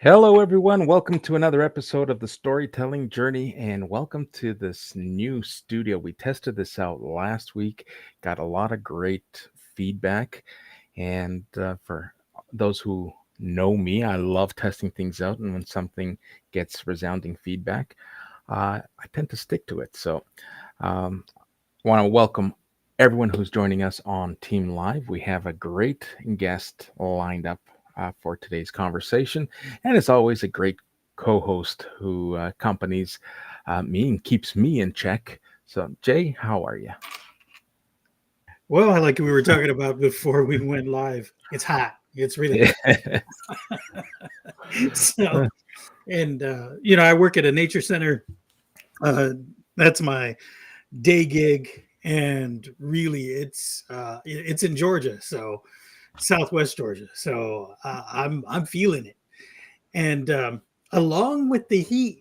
Hello, everyone. Welcome to another episode of the Storytelling Journey, and welcome to this new studio. We tested this out last week, got a lot of great feedback. And for those who know me, I love testing things out, and when something gets resounding feedback, I tend to stick to it. So, want to welcome everyone who's joining us on Team Live. We have a great guest lined up for today's conversation, and as always, a great co-host who accompanies me and keeps me in check. So, Jay, how are you? Well, like we were talking about before we went live, it's hot. It's really hot. So, and I work at a nature center. Uh, that's my day gig, and really, it's in Georgia, so Southwest Georgia. So I'm feeling it, and along with the heat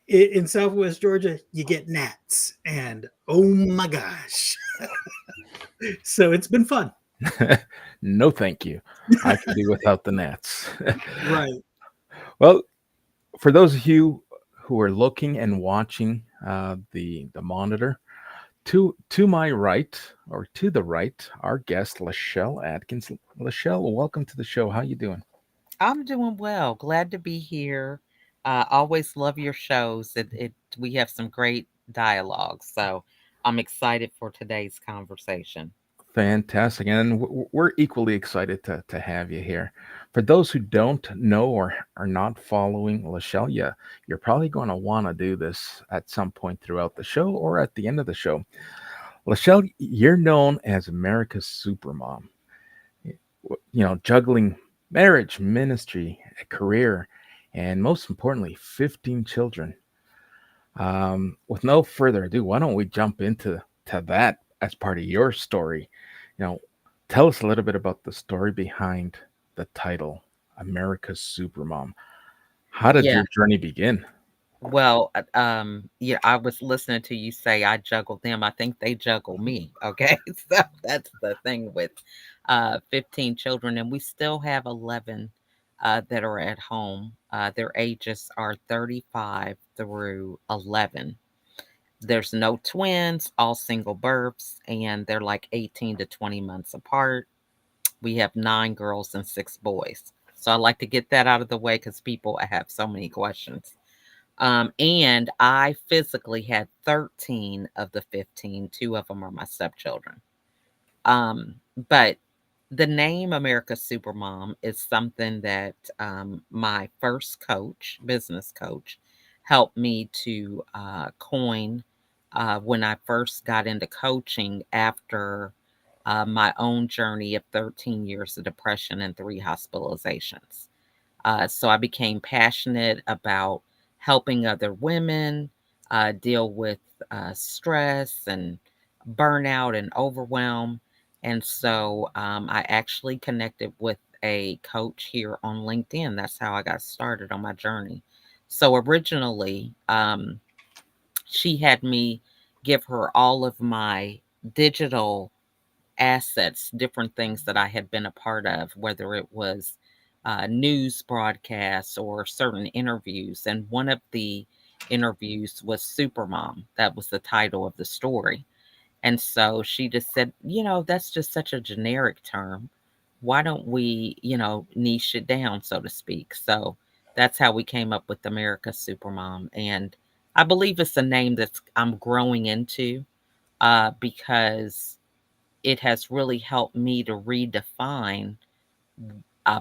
in Southwest Georgia, you get gnats, and oh my gosh, so it's been fun. No, thank you. I can do without the gnats. Right. Well, for those of you who are looking and watching the monitor, to my right or to the right, our guest LaChelle Adkins. LaChelle, welcome to the show. How you doing? I'm doing well. Glad to be here. Always love your shows. It we have some great dialogue, so I'm excited for today's conversation. Fantastic, and we're equally excited to have you here. For those who don't know or are not following LaChelle, you're probably going to want to do this at some point throughout the show or at the end of the show. LaChelle, you're known as America's Supermom. Juggling marriage, ministry, a career, and most importantly, 15 children. With no further ado, why don't we jump into that as part of your story? You know, tell us a little bit about the story behind the title, America's Supermom. How did Yeah. your journey begin? Well, yeah, I was listening to you say I juggle them. I think they juggle me. Okay. So that's the thing with 15 children, and we still have 11 that are at home. Their ages are 35 through 11. There's no twins, all single births, and they're like 18 to 20 months apart. We have 9 girls and 6 boys. So I like to get that out of the way because people have so many questions. And I physically had 13 of the 15. Two of them are my stepchildren. But the name America's Supermom is something that my first coach, business coach, helped me to coin when I first got into coaching after my own journey of 13 years of depression and 3 hospitalizations. So I became passionate about helping other women deal with stress and burnout and overwhelm. And so I actually connected with a coach here on LinkedIn. That's how I got started on my journey. So originally, she had me give her all of my digital assets, different things that I had been a part of, whether it was news broadcasts or certain interviews. And one of the interviews was Supermom. That was the title of the story. And so she just said, that's just such a generic term. Why don't we, niche it down, so to speak? So that's how we came up with America's Supermom. And I believe it's a name that's I'm growing into because it has really helped me to redefine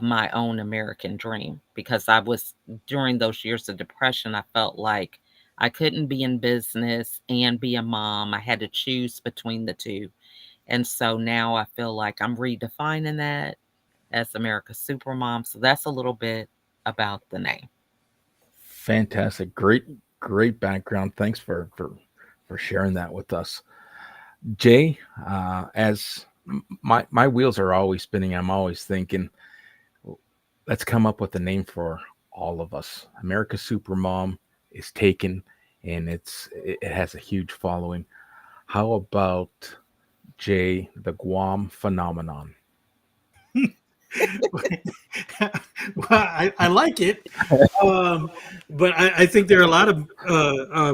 my own American dream because I was during those years of depression, I felt like I couldn't be in business and be a mom. I had to choose between the two. And so now I feel like I'm redefining that as America's Supermom. So that's a little bit about the name. Fantastic, great background. Thanks for sharing that with us, Jay. As my wheels are always spinning, I'm always thinking, let's come up with a name for all of us. America's Supermom is taken, and it has a huge following. How about Jay, the Guam phenomenon? Well, I like it, um, but I think there are a lot of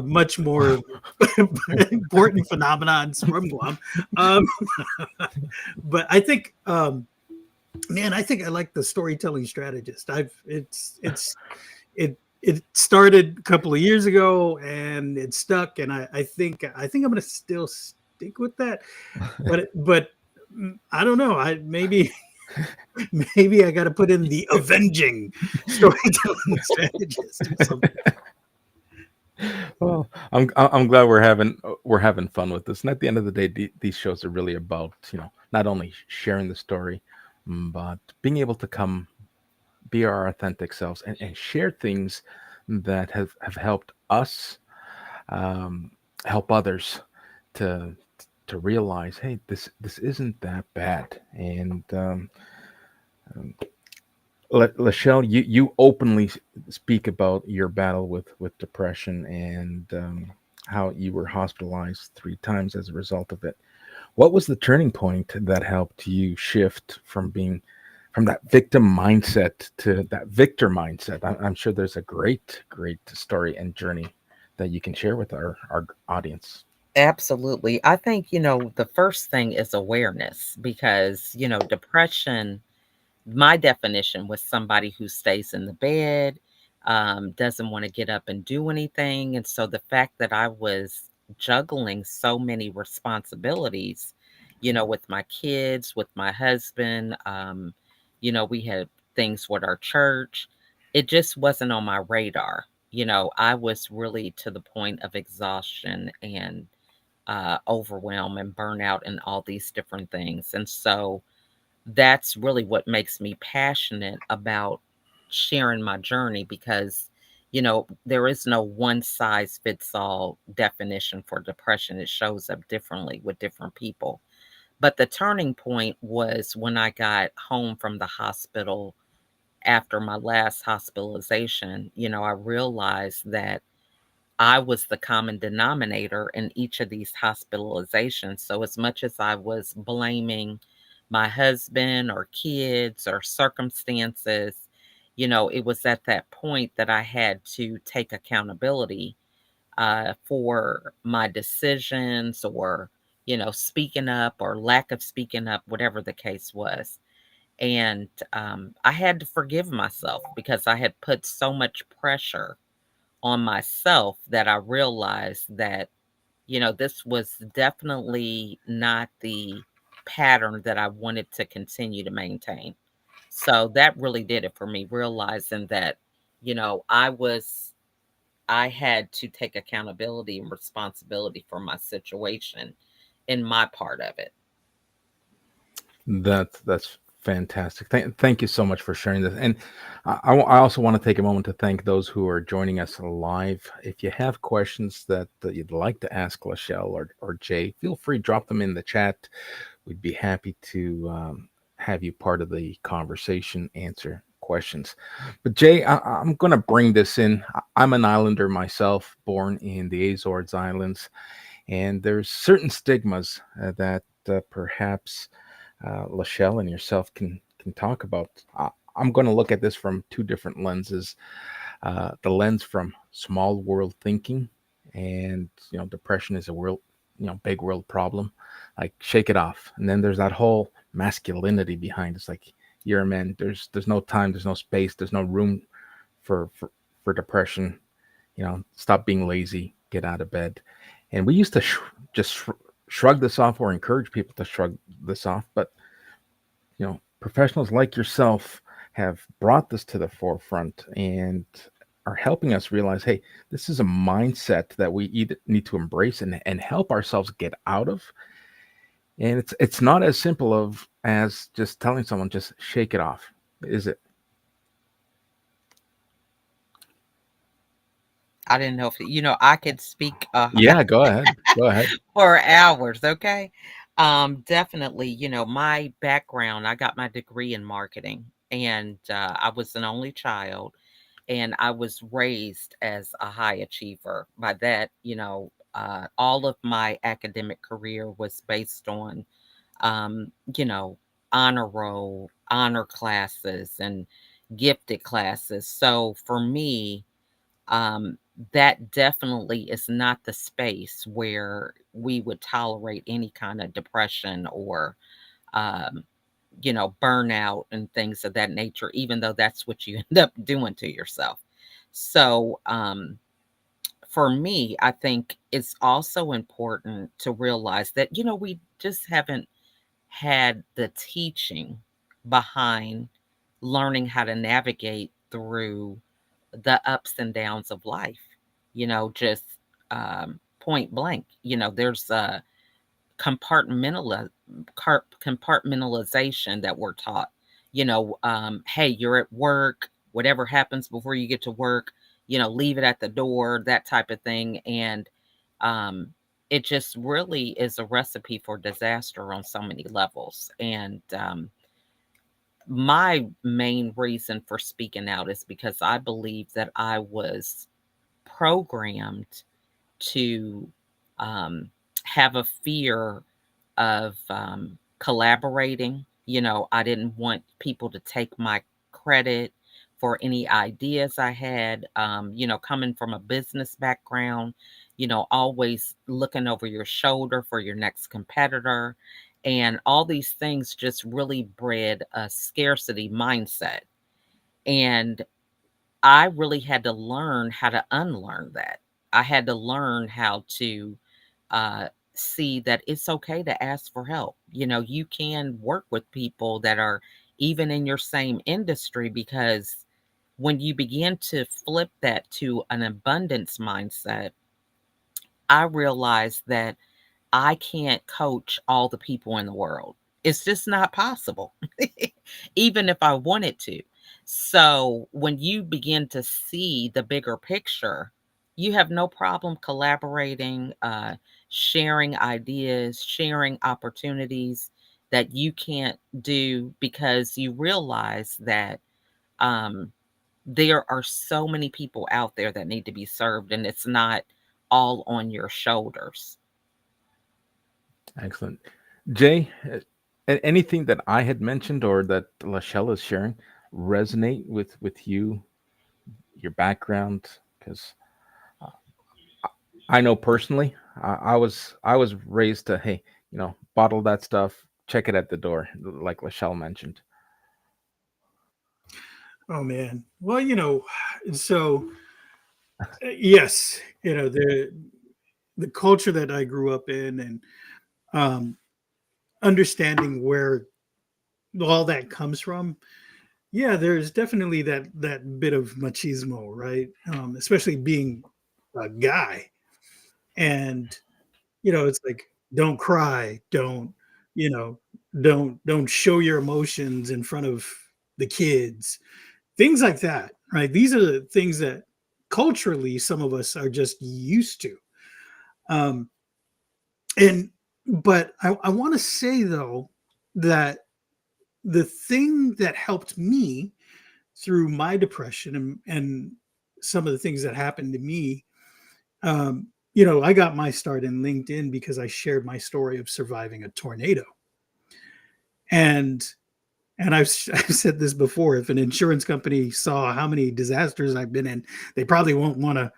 much more important phenomenons from Guam. Um, but I think, man, I think I like the storytelling strategist. It started a couple of years ago and it stuck, and I think I'm going to still stick with that. But I don't know. I maybe maybe I got to put in the avenging storytelling strategist or something. Well, I'm glad we're having fun with this. And at the end of the day, these shows are really about not only sharing the story, but being able to come be our authentic selves and share things that have helped us um, help others to to realize, hey, this isn't that bad. And Lachelle, you openly speak about your battle with depression and how you were hospitalized 3 times as a result of it. What was the turning point that helped you shift from that victim mindset to that victor mindset? I'm sure there's a great story and journey that you can share with our audience. Absolutely. I think, the first thing is awareness because, depression, my definition was somebody who stays in the bed, doesn't want to get up and do anything. And so the fact that I was juggling so many responsibilities, with my kids, with my husband, we had things with our church. It just wasn't on my radar. I was really to the point of exhaustion and overwhelm and burnout and all these different things. And so that's really what makes me passionate about sharing my journey because, there is no one size fits all definition for depression. It shows up differently with different people. But the turning point was when I got home from the hospital after my last hospitalization. I realized that I was the common denominator in each of these hospitalizations. So, as much as I was blaming my husband or kids or circumstances, it was at that point that I had to take accountability for my decisions or, speaking up or lack of speaking up, whatever the case was. And I had to forgive myself because I had put so much pressure on myself that I realized that, this was definitely not the pattern that I wanted to continue to maintain. So that really did it for me, realizing that, I had to take accountability and responsibility for my situation in my part of it. That's fantastic. Thank you so much for sharing this. And I also want to take a moment to thank those who are joining us live. If you have questions that you'd like to ask Lachelle or Jay, feel free drop them in the chat. We'd be happy to have you part of the conversation, answer questions. But Jay, I'm going to bring this in. I'm an islander myself, born in the Azores Islands, and there's certain stigmas that perhaps Lachelle and yourself can talk about. I'm going to look at this from 2 different lenses. The lens from small world thinking, and depression is a world, big world problem. Like shake it off. And then there's that whole masculinity behind. It's like you're a man. There's no time. There's no space. There's no room for for, for depression. Stop being lazy. Get out of bed. And we used to shrug this off or encourage people to shrug this off, but professionals like yourself have brought this to the forefront and are helping us realize, hey, this is a mindset that we either need to embrace and help ourselves get out of. And it's not as simple as just telling someone just shake it off, is it? I didn't know if, I could speak Yeah, go ahead. Go ahead. for hours, okay? Definitely, my background, I got my degree in marketing and I was an only child and I was raised as a high achiever. By that, all of my academic career was based on, um, you know, honor roll, honor classes, and gifted classes. So for me, um, that definitely is not the space where we would tolerate any kind of depression or, um, burnout and things of that nature, even though that's what you end up doing to yourself. So, for me, I think it's also important to realize that, we just haven't had the teaching behind learning how to navigate through the ups and downs of life, just point blank. There's a compartmentalization that we're taught. Hey, you're at work, whatever happens before you get to work, leave it at the door, that type of thing. And um, it just really is a recipe for disaster on so many levels. And my main reason for speaking out is because I believe that I was programmed to um, have a fear of collaborating. I didn't want people to take my credit for any ideas I had. Coming from a business background, always looking over your shoulder for your next competitor. And all these things just really bred a scarcity mindset. And I really had to learn how to unlearn that. I had to learn how to uh, see that it's okay to ask for help. You can work with people that are even in your same industry, because when you begin to flip that to an abundance mindset, I realized that I can't coach all the people in the world. It's just not possible, even if I wanted to. So when you begin to see the bigger picture, you have no problem collaborating, sharing ideas, sharing opportunities that you can't do, because you realize that um, there are so many people out there that need to be served, and it's not all on your shoulders. Excellent. Jay, anything that I had mentioned or that LaChelle is sharing resonate with you, your background? Because I know personally, I was raised to, hey, bottle that stuff, check it at the door, like LaChelle mentioned. Oh man. Well, so yes, the culture that I grew up in, and um, understanding where all that comes from. Yeah, there's definitely that bit of machismo, right? Especially being a guy, and it's like, don't cry, you know, don't show your emotions in front of the kids, things like that, right? These are the things that culturally some of us are just used to. Um, and but I want to say though that the thing that helped me through my depression, and some of the things that happened to me, I got my start in LinkedIn because I shared my story of surviving a tornado. And I've said this before, if an insurance company saw how many disasters I've been in, they probably won't want to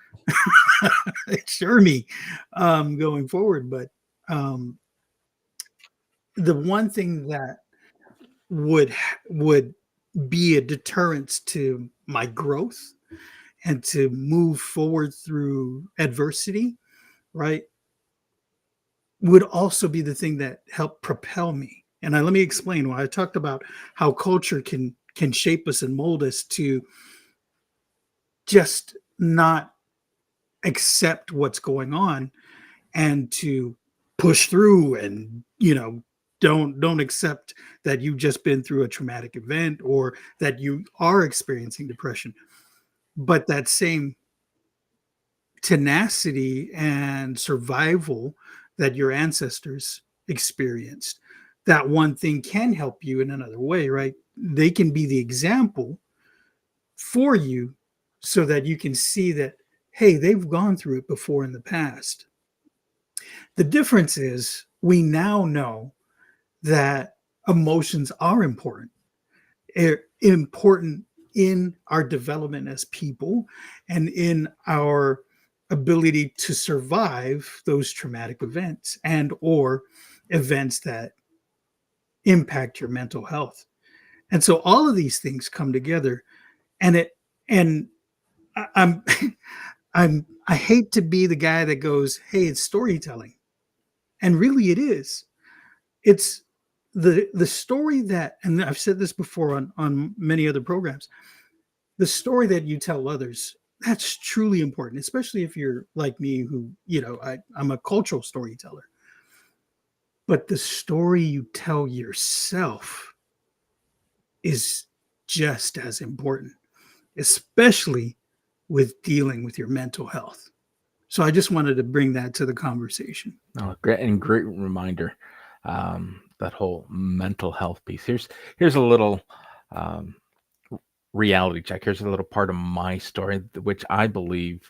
insure me going forward. But um, the one thing that would be a deterrence to my growth and to move forward through adversity, right, would also be the thing that helped propel me. And let me explain why. I talked about how culture can shape us and mold us to just not accept what's going on, and to push through, and don't accept that you've just been through a traumatic event, or that you are experiencing depression. But that same tenacity and survival that your ancestors experienced, that one thing can help you in another way, right? They can be the example for you, so that you can see that, hey, they've gone through it before in the past. The difference is we now know that emotions are important. They're important in our development as people and in our ability to survive those traumatic events and or events that impact your mental health. And so all of these things come together, and it and I'm I hate to be the guy that goes, "Hey, it's storytelling." And really it is. It's the story that, and I've said this before on many other programs, the story that you tell others, that's truly important, especially if you're like me who, I'm a cultural storyteller. But the story you tell yourself is just as important, especially with dealing with your mental health. So I just wanted to bring that to the conversation. Oh, great reminder. That whole mental health piece. Here's a little um, reality check. Here's a little part of my story, which I believe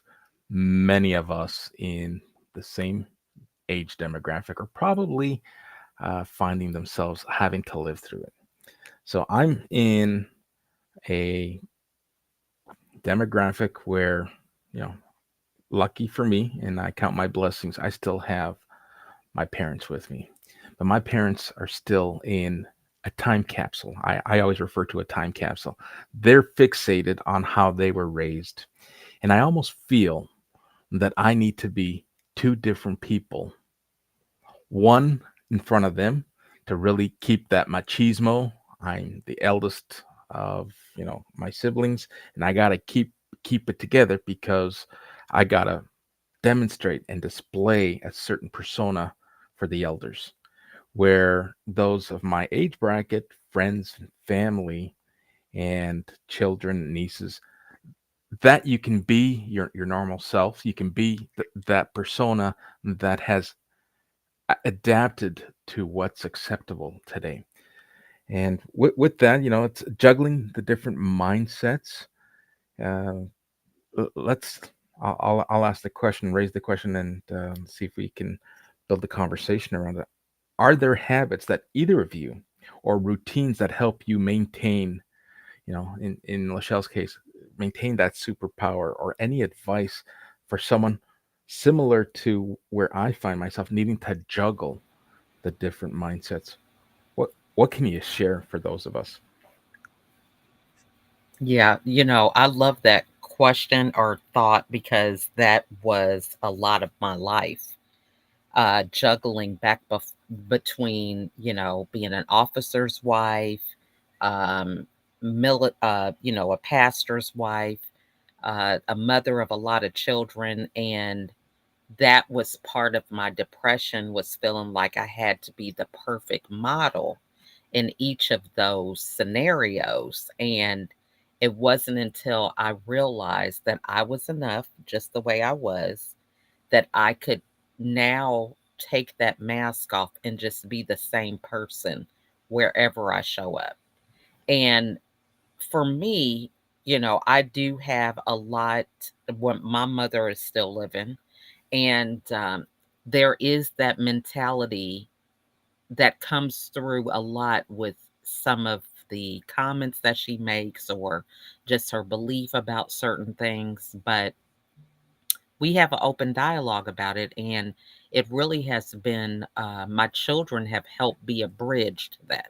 many of us in the same age demographic are probably finding themselves having to live through it. So I'm in a demographic where, you know, lucky for me, and I count my blessings, I still have my parents with me. But my parents are still in a time capsule. I always refer to a time capsule. They're fixated on how they were raised. And I almost feel that I need to be two different people, one in front of them to really keep that machismo. I'm the eldest of, my siblings, and I got to keep it together because I got to demonstrate and display a certain persona for the elders, where those of my age bracket, friends and family and children, nieces, that you can be your normal self. You can be that persona that has adapted to what's acceptable today. And with that, it's juggling the different mindsets. Uh, let's I'll ask the question, raise the question, and see if we can build a conversation around it. Are there habits that either of you or routines that help you maintain, in LaChelle's case, maintain that superpower, or any advice for someone similar to where I find myself needing to juggle the different mindsets? What can you share for those of us? Yeah, I love that question or thought because that was a lot of my life. Juggling between, being an officer's wife, um, a pastor's wife, a mother of a lot of children, and that was part of my depression, was feeling like I had to be the perfect model in each of those scenarios. And it wasn't until I realized that I was enough just the way I was, that I could now take that mask off and just be the same person wherever I show up. And for me, I do have a lot. When my mother is still living, and there is that mentality that comes through a lot with some of the comments that she makes, or just her belief about certain things. But we have an open dialogue about it, and it really has been, my children have helped be a bridge to that,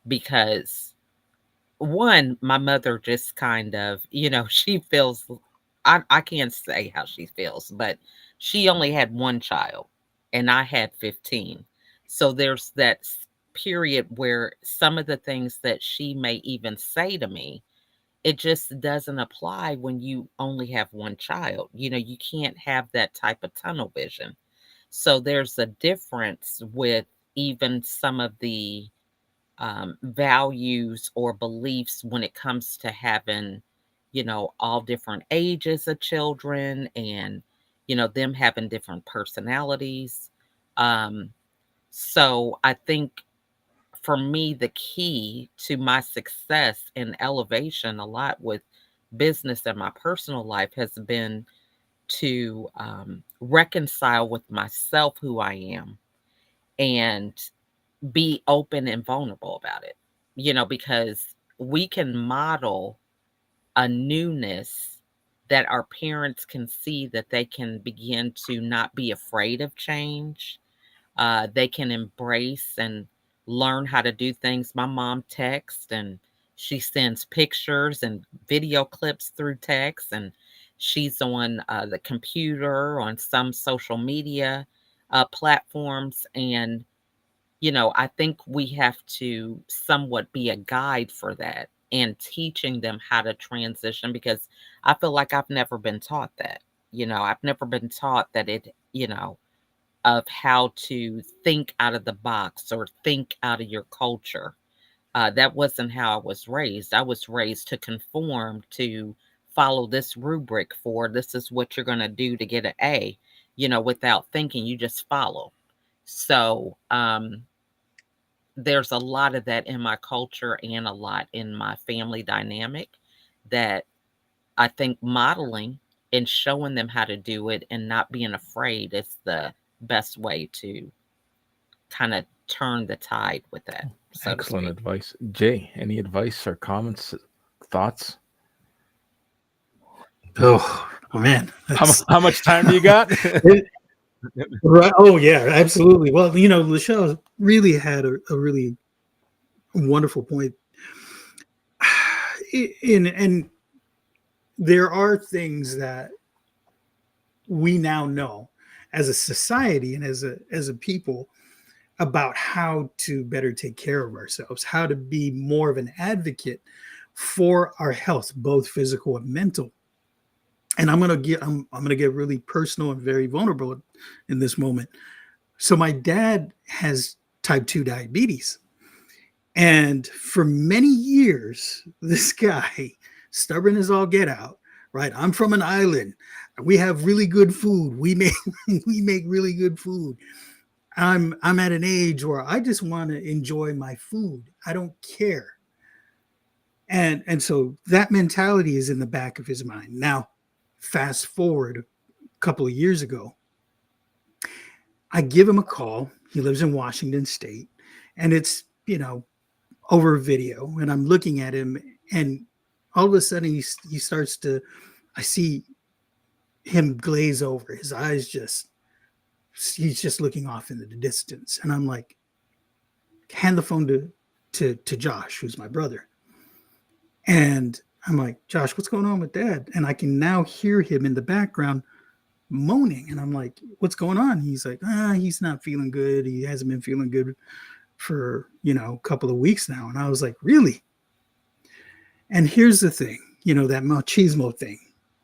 because one, my mother just kind of, she feels, I can't say how she feels, but she only had one child and I had 15. So there's that period where some of the things that she may even say to me, it just doesn't apply when you only have one child. You can't have that type of tunnel vision. So there's a difference with even some of the values or beliefs when it comes to having, all different ages of children, and, them having different personalities. Um, so I think for me, the key to my success and elevation a lot with business and my personal life has been to reconcile with myself who I am, and be open and vulnerable about it, because we can model a newness that our parents can see, that they can begin to not be afraid of change. They can embrace and learn how to do things. My mom texts and she sends pictures and video clips through text, and she's on the computer, on some social media platforms. And I think we have to somewhat be a guide for that and teaching them how to transition, because I feel like I've never been taught that. I've never been taught that of how to think out of the box or think out of your culture. That wasn't how I was raised. I was raised to conform, to follow this rubric for this is what you're going to do to get an A, without thinking, you just follow. So, there's a lot of that in my culture and a lot in my family dynamic that I think modeling and showing them how to do it and not being afraid is the best way to kind of turn the tide with that, so to Excellent speak. advice. Jay, any advice or comments, thoughts? Oh man, that's How much time do you got? it, right. Oh yeah, absolutely. Well, LaChelle really had a really wonderful point. And there are things that we now know as a society and as a people about how to better take care of ourselves, how to be more of an advocate for our health, both physical and mental. And I'm gonna get really personal and very vulnerable in this moment. So my dad has type 2 diabetes. And for many years, this guy, stubborn as all get out, right? I'm from an island. We have really good food. We make we make really good food. I'm at an age where I just want to enjoy my food. I don't care. And so that mentality is in the back of his mind. Now, fast forward a couple of years ago, I give him a call. He lives in Washington State, and it's, over video, and I'm looking at him, and all of a sudden he starts to, I see him glaze over. His eyes just, he's just looking off into the distance, and I'm like, hand the phone to Josh, who's my brother, and I'm like, Josh, what's going on with Dad? And I can now hear him in the background moaning, and I'm like, what's going on? He's like, he's not feeling good. He hasn't been feeling good for a couple of weeks now. And I was like, really? And here's the thing, that machismo thing,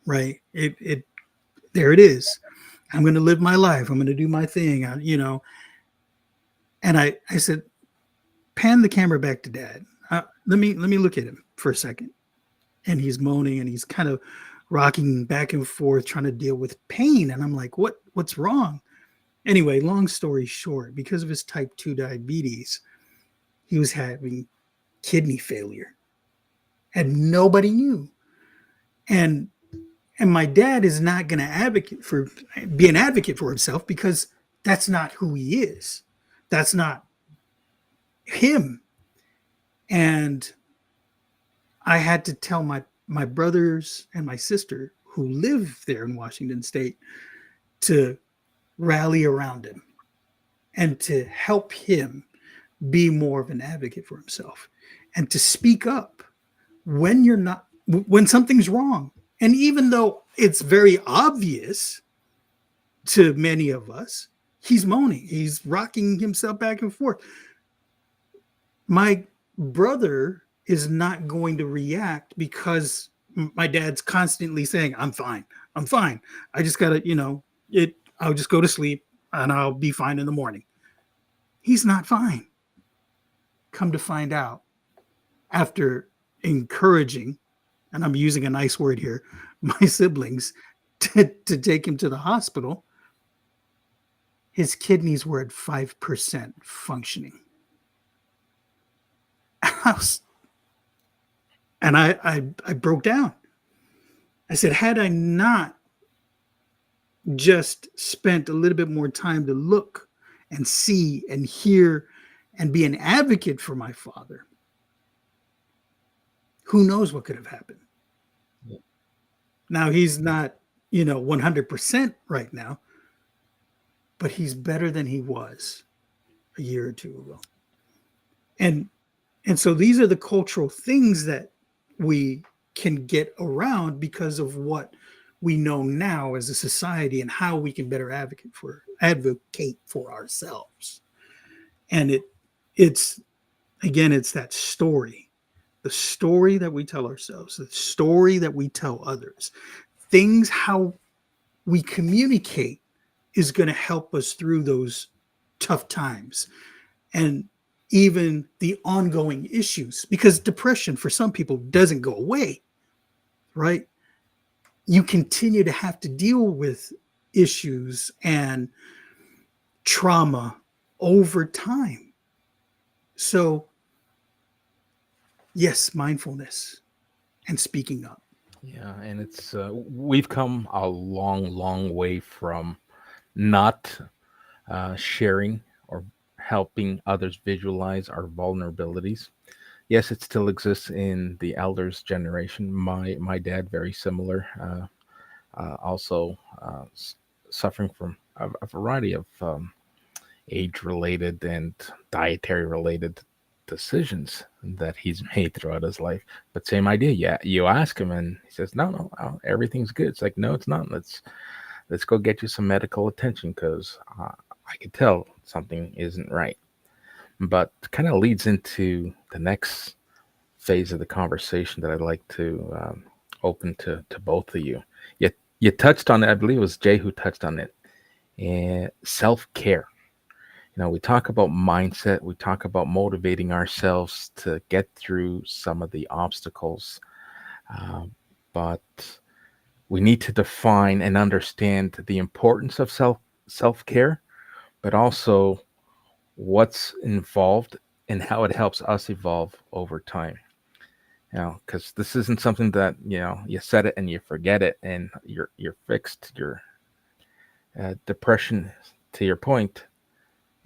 right? It there it is. I'm going to live my life. I'm going to do my thing, And I said, pan the camera back to Dad. Let me look at him for a second. And he's moaning and he's kind of rocking back and forth, trying to deal with pain. And I'm like, what's wrong? Anyway, long story short, because of his type 2 diabetes, he was having kidney failure, and nobody knew. And my dad is not going to be an advocate for himself, because that's not who he is. That's not him. And I had to tell my brothers and my sister who live there in Washington State to rally around him and to help him be more of an advocate for himself, and to speak up when something's wrong. And even though it's very obvious to many of us, he's moaning, he's rocking himself back and forth. My brother is not going to react because my dad's constantly saying, I'm fine. I just gotta, I'll just go to sleep and I'll be fine in the morning. He's not fine. Come to find out, after encouraging, and I'm using a nice word here, my siblings to take him to the hospital, his kidneys were at 5% functioning. And I broke down. I said, had I not just spent a little bit more time to look and see and hear and be an advocate for my father, who knows what could have happened. Now he's not, 100% right now, but he's better than he was a year or two ago. And so these are the cultural things that we can get around because of what we know now as a society and how we can better advocate for ourselves. And it's again, it's that story, the story that we tell ourselves, the story that we tell others, things how we communicate is going to help us through those tough times and even the ongoing issues, because depression for some people doesn't go away, right? You continue to have to deal with issues and trauma over time. So yes, mindfulness and speaking up. Yeah, and it's we've come a long, long way from not sharing or helping others visualize our vulnerabilities. Yes, it still exists in the elders' generation. My dad, very similar, also suffering from a variety of age-related and dietary-related decisions that he's made throughout his life. But same idea. Yeah, you ask him, and he says, "No, no, everything's good." It's like, no, it's not. Let's go get you some medical attention because I can tell something isn't right. But kind of leads into the next phase of the conversation that I'd like to open to both of you. You touched on it. I believe it was Jay who touched on it. And self care. We talk about mindset. We talk about motivating ourselves to get through some of the obstacles, uh, but we need to define and understand the importance of self care, but also what's involved and how it helps us evolve over time. Because this isn't something that you set it and you forget it and you're fixed. Your depression, to your point,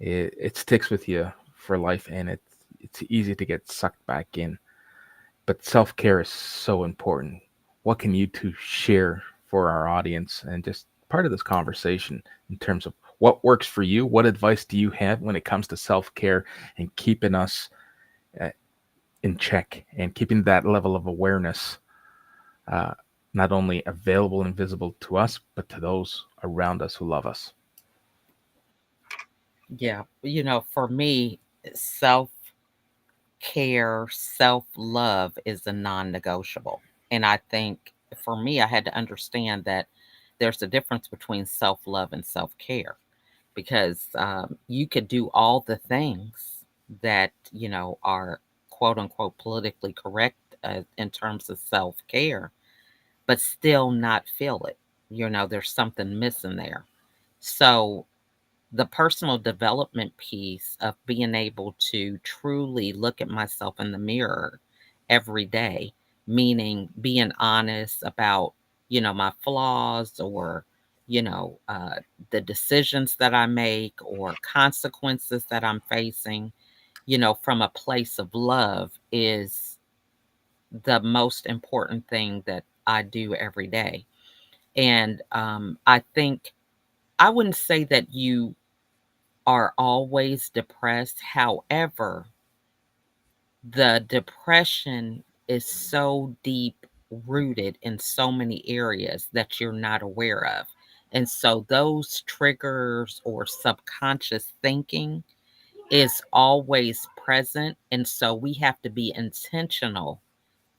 it sticks with you for life, and it's easy to get sucked back in. But self care is so important. What can you two share for our audience and just part of this conversation in terms of what works for you? What advice do you have when it comes to self care and keeping us uh, in check and keeping that level of awareness uh, not only available and visible to us, but to those around us who love us? Yeah, for me, self care, self love is a non negotiable. And I think for me, I had to understand that there's a difference between self love and self care because you could do all the things that, are quote unquote politically correct in terms of self care, but still not feel it. There's something missing there. So, the personal development piece of being able to truly look at myself in the mirror every day, meaning being honest about, my flaws or, the decisions that I make or consequences that I'm facing, from a place of love is the most important thing that I do every day. And I think I wouldn't say that you are always depressed. However, the depression is so deep rooted in so many areas that you're not aware of. And so those triggers or subconscious thinking is always present. And so we have to be intentional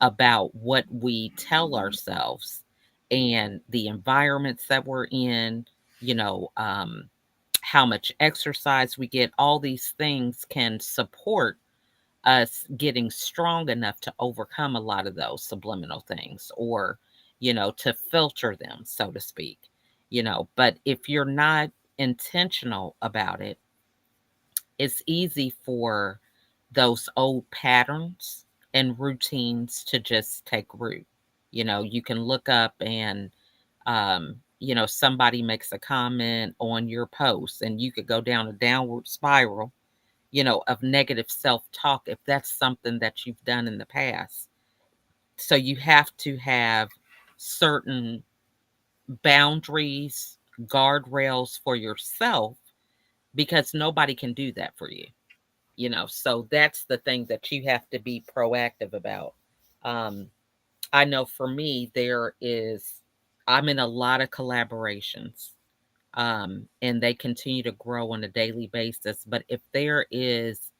about what we tell ourselves and the environments that we're in, you know, um, how much exercise we get, all these things can support us getting strong enough to overcome a lot of those subliminal things or, to filter them, so to speak, but if you're not intentional about it, it's easy for those old patterns and routines to just take root. You can look up and, somebody makes a comment on your post and you could go down a downward spiral, of negative self-talk if that's something that you've done in the past. So you have to have certain boundaries, guardrails for yourself, because nobody can do that for you. So that's the thing that you have to be proactive about. um I know for me, I'm in a lot of collaborations, and they continue to grow on a daily basis. But if there is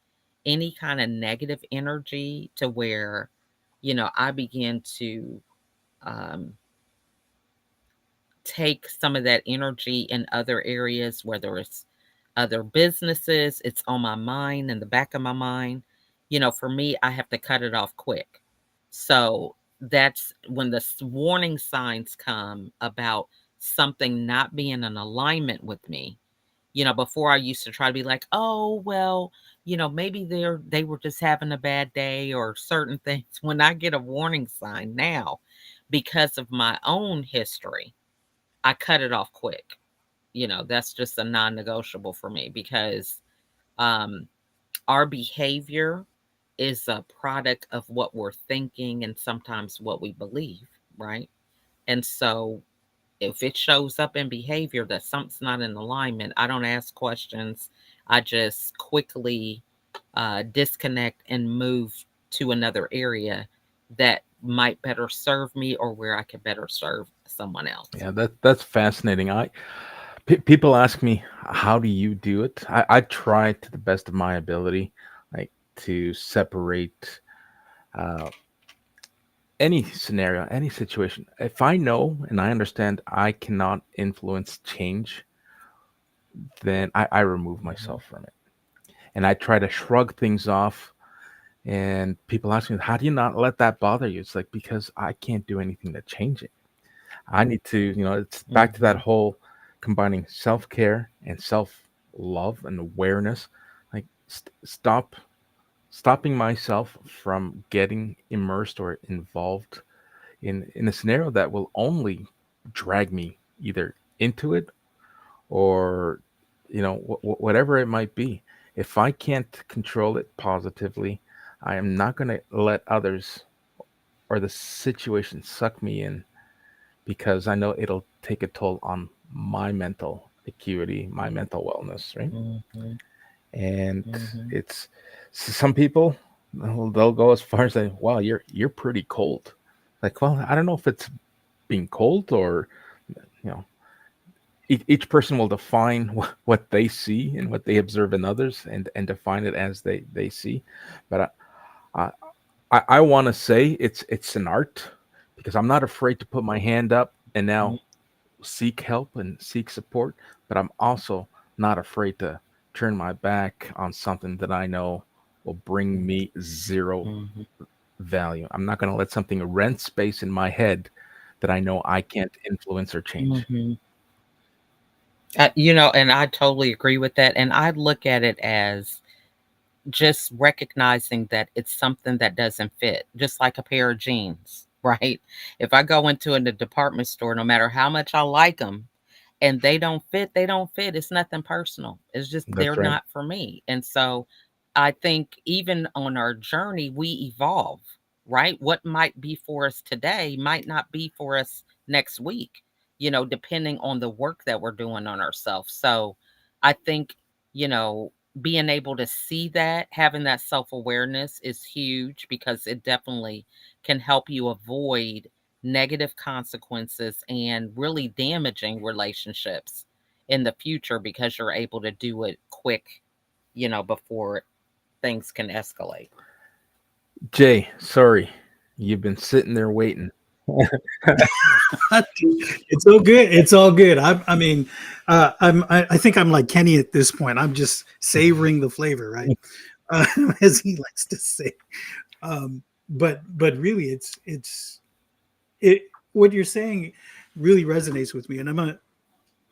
any kind of negative energy to where, I begin to um, take some of that energy in other areas, whether it's other businesses, it's on my mind, in the back of my mind. For me, I have to cut it off quick. So that's when the warning signs come about something not being in alignment with me. Before I used to try to be like, oh, well, maybe they were just having a bad day or certain things. When I get a warning sign now, because of my own history, I cut it off quick. That's just a non-negotiable for me, because um, our behavior is a product of what we're thinking and sometimes what we believe, right? And so if it shows up in behavior that something's not in alignment, I don't ask questions. I just quickly disconnect and move to another area that might better serve me, or where I could better serve someone else. Yeah, that's fascinating. People ask me, how do you do it? I try to the best of my ability, like, to separate uh, any scenario, any situation. If I know and I understand I cannot influence change, then I remove Mhm, myself from it. And I try to shrug things off. And people ask me, how do you not let that bother you? It's like, because I can't do anything to change it. I need to, it's back to that mhm, whole combining self care and self love and awareness. Like, stopping myself from getting immersed or involved in a scenario that will only drag me either into it, or whatever it might be. If I can't control it positively, I am not going to let others or the situation suck me in, because I know it'll take a toll on my mental acuity, my mental wellness, right? mhm, And mhm, it's some people, they'll go as far as saying, "Wow, you're pretty cold." Like, well, I don't know if it's being cold, or you know, each person will define what they see and what they observe in others, and define it as they see. But I I want to say it's an art, because I'm not afraid to put my hand up and mhm, now seek help and seek support, but I'm also not afraid to turn my back on something that I know will bring me zero mhm, value. I'm not going to let something rent space in my head that I know I can't influence or change. mhm. And I totally agree with that. And I look at it as just recognizing that it's something that doesn't fit, just like a pair of jeans, right? If I go into a department store, no matter how much I like them, and they don't fit, they don't fit. It's nothing personal. It's just they're That's right. not for me. And so I think even on our journey, we evolve, right? What might be for us today might not be for us next week, depending on the work that we're doing on ourselves. So I think, you know, being able to see that, having that self awareness is huge, because it definitely can help you avoid negative consequences and really damaging relationships in the future, because you're able to do it quick, before things can escalate. Jay, sorry, you've been sitting there waiting. It's all good. It's all good. I mean, I think I'm like Kenny at this point. I'm just savoring the flavor, right? As he likes to say. But really, it. What you're saying really resonates with me, and I'm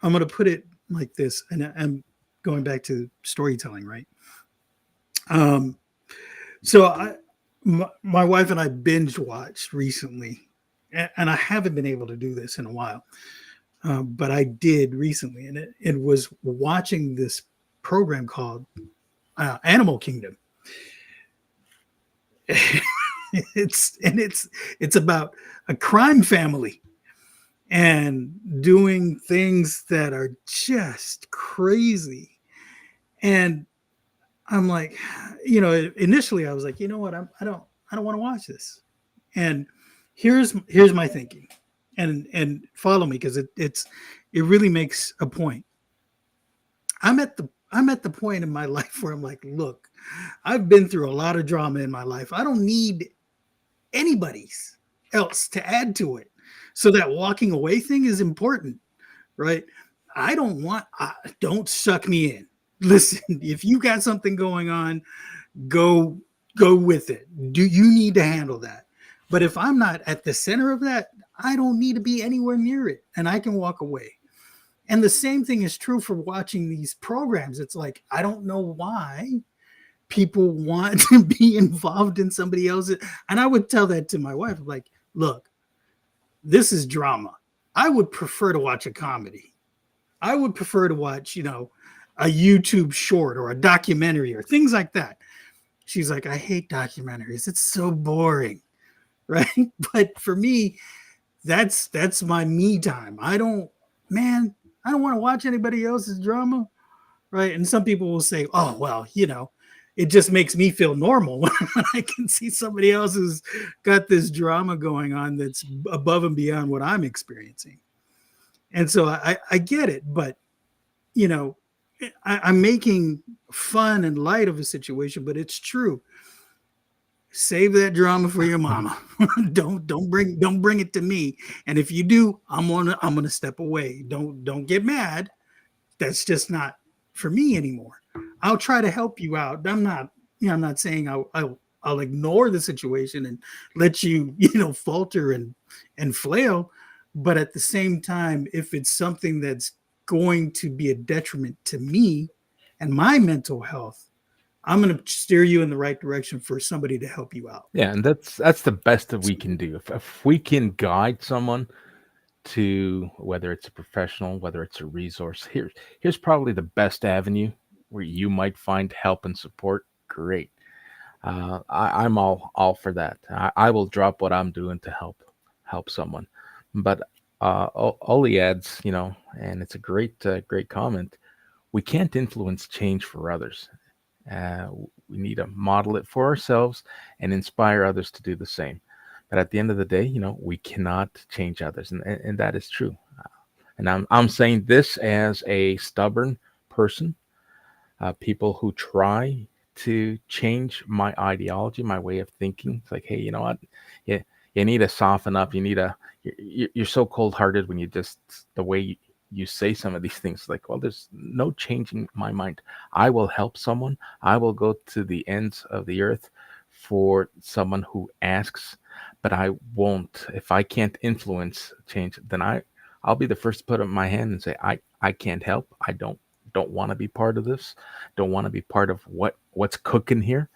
gonna put it like this, and I'm going back to storytelling, right? Um, so my wife and I binge watched recently, and I haven't been able to do this in a while. But I did recently, and it was watching this program called Animal Kingdom. It's about a crime family and doing things that are just crazy. And I'm like, initially I was like, you know what, I don't want to watch this. And here's my thinking, and follow me because it really makes a point. I'm at the point in my life where I'm like, look, I've been through a lot of drama in my life. I don't need anybody's else to add to it. So that walking away thing is important, right? I don't want, don't suck me in. Listen, if you got something going on, go go with it. Do you need to handle that? But if I'm not at the center of that, I don't need to be anywhere near it, and I can walk away. And the same thing is true for watching these programs. It's like I don't know why people want to be involved in somebody else's. And I would tell that to my wife, like, look, this is drama. I would prefer to watch a comedy. I would prefer to watch, a YouTube short or a documentary or things like that. She's like, I hate documentaries. It's so boring. Right. But for me, that's my me time. Man, I don't want to watch anybody else's drama. Right. And some people will say, oh, well, it just makes me feel normal when I can see somebody else who's got this drama going on that's above and beyond what I'm experiencing. And so I get it, but you know, I'm making fun and light of a situation, but it's true. Save that drama for your mama. don't bring it to me. And if you do, I'm gonna step away. Don't get mad. That's just not for me anymore. I'll try to help you out. I'm not saying I'll ignore the situation and let you, falter and flail. But at the same time, if it's something that's going to be a detriment to me and my mental health, I'm going to steer you in the right direction for somebody to help you out. Yeah, and that's the best that we can do. If we can guide someone to whether it's a professional, whether it's a resource, here's probably the best avenue where you might find help and support. Great. I'm all for that. I will drop what I'm doing to help someone. But Oli adds, and it's a great comment. We can't influence change for others. Uh, we need to model it for ourselves and inspire others to do the same. But at the end of the day, we cannot change others, and that is true. And I'm saying this as a stubborn person. People who try to change my ideology, my way of thinking. It's like, hey, you know what? You need to soften up. You're so cold hearted when you just the way you say some of these things. Like, well, there's no changing my mind. I will help someone. I will go to the ends of the earth for someone who asks, but I won't. If I can't influence change, then I'll be the first to put up my hand and say, I can't help. I don't want to be part of this. Don't want to be part of what's cooking here,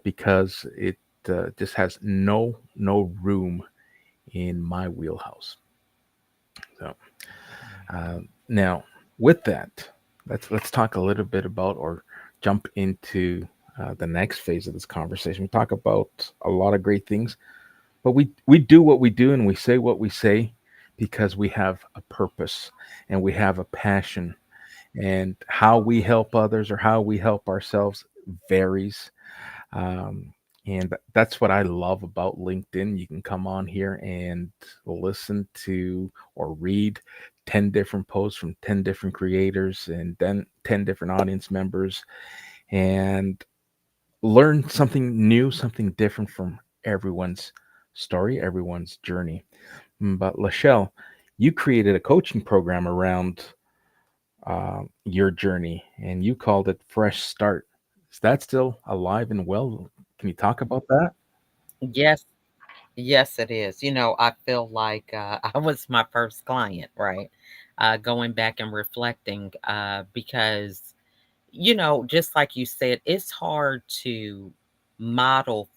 because it just has no room in my wheelhouse. So now, with that, let's talk a little bit about, or jump into the next phase of this conversation. We talk about a lot of great things, but we do what we do and we say what we say because we have a purpose and we have a passion, and how we help others or how we help ourselves varies. Um, and that's what I love about LinkedIn. You can come on here and listen to or read 10 different posts from 10 different creators and then 10 different audience members, and learn something new, something different from everyone's story, everyone's journey. But LaChelle, you created a coaching program around your journey, and you called it Fresh Start. Is that still alive and well? Can you talk about that? Yes, yes, it is. I feel like I was my first client, right? Going back and reflecting, because, just like you said, it's hard to model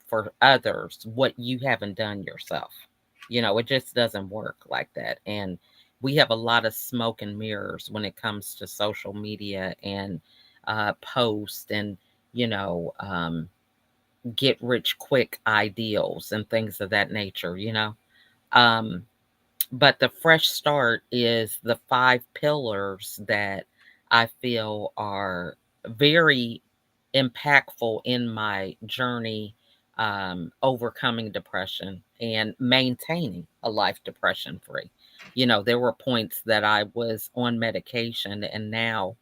for others what you haven't done yourself. It just doesn't work like that. And we have a lot of smoke and mirrors when it comes to social media and post and, you know, get rich quick ideals and things of that nature, you know. Um, but the fresh start is the five pillars that I feel are very impactful in my journey, overcoming depression and maintaining a life depression free. You know, there were points that I was on medication, and now,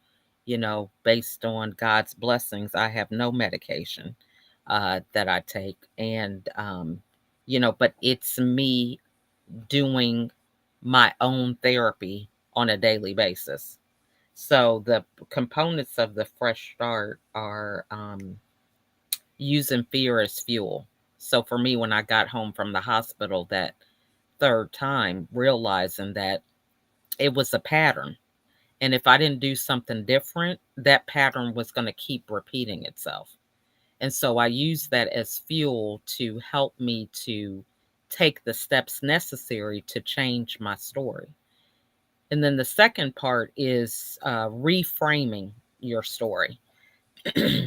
you know, based on God's blessings, I have no medication that I take. And, you know, but it's me doing my own therapy on a daily basis. So the components of the fresh start are using fear as fuel. So for me, when I got home from the hospital that third time, realizing that it was a pattern. And if I didn't do something different, that pattern was going to keep repeating itself. And so I use that as fuel to help me to take the steps necessary to change my story. And then the second part is reframing your story.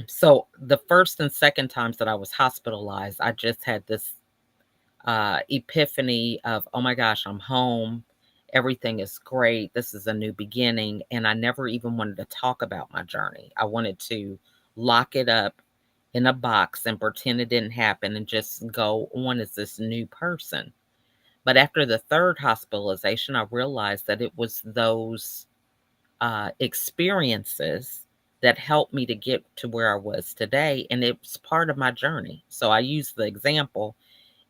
So the first and second times that I was hospitalized, I just had this epiphany of, oh my gosh, I'm home. Everything is great. This is a new beginning. And I never even wanted to talk about my journey. I wanted to lock it up in a box and pretend it didn't happen and just go on as this new person. But after the third hospitalization, I realized that it was those experiences that helped me to get to where I was today. And it's part of my journey. So I use the example,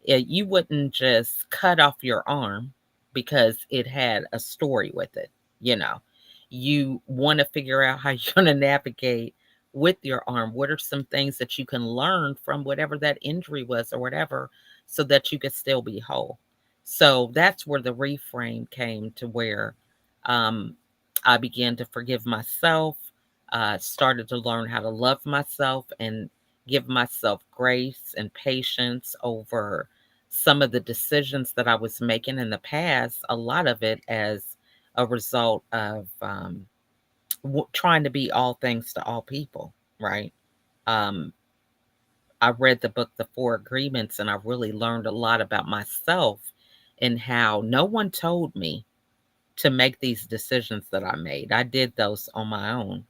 you wouldn't just cut off your arm because it had a story with it. You know, you want to figure out how you're going to navigate with your arm. What are some things that you can learn from whatever that injury was or whatever, so that you could still be whole? So that's where the reframe came to, where um, I began to forgive myself, started to learn how to love myself and give myself grace and patience over some of the decisions that I was making in the past, a lot of it as a result of trying to be all things to all people, right? Um, I read the book, The Four Agreements, and I really learned a lot about myself and how no one told me to make these decisions that I made. I did those on my own.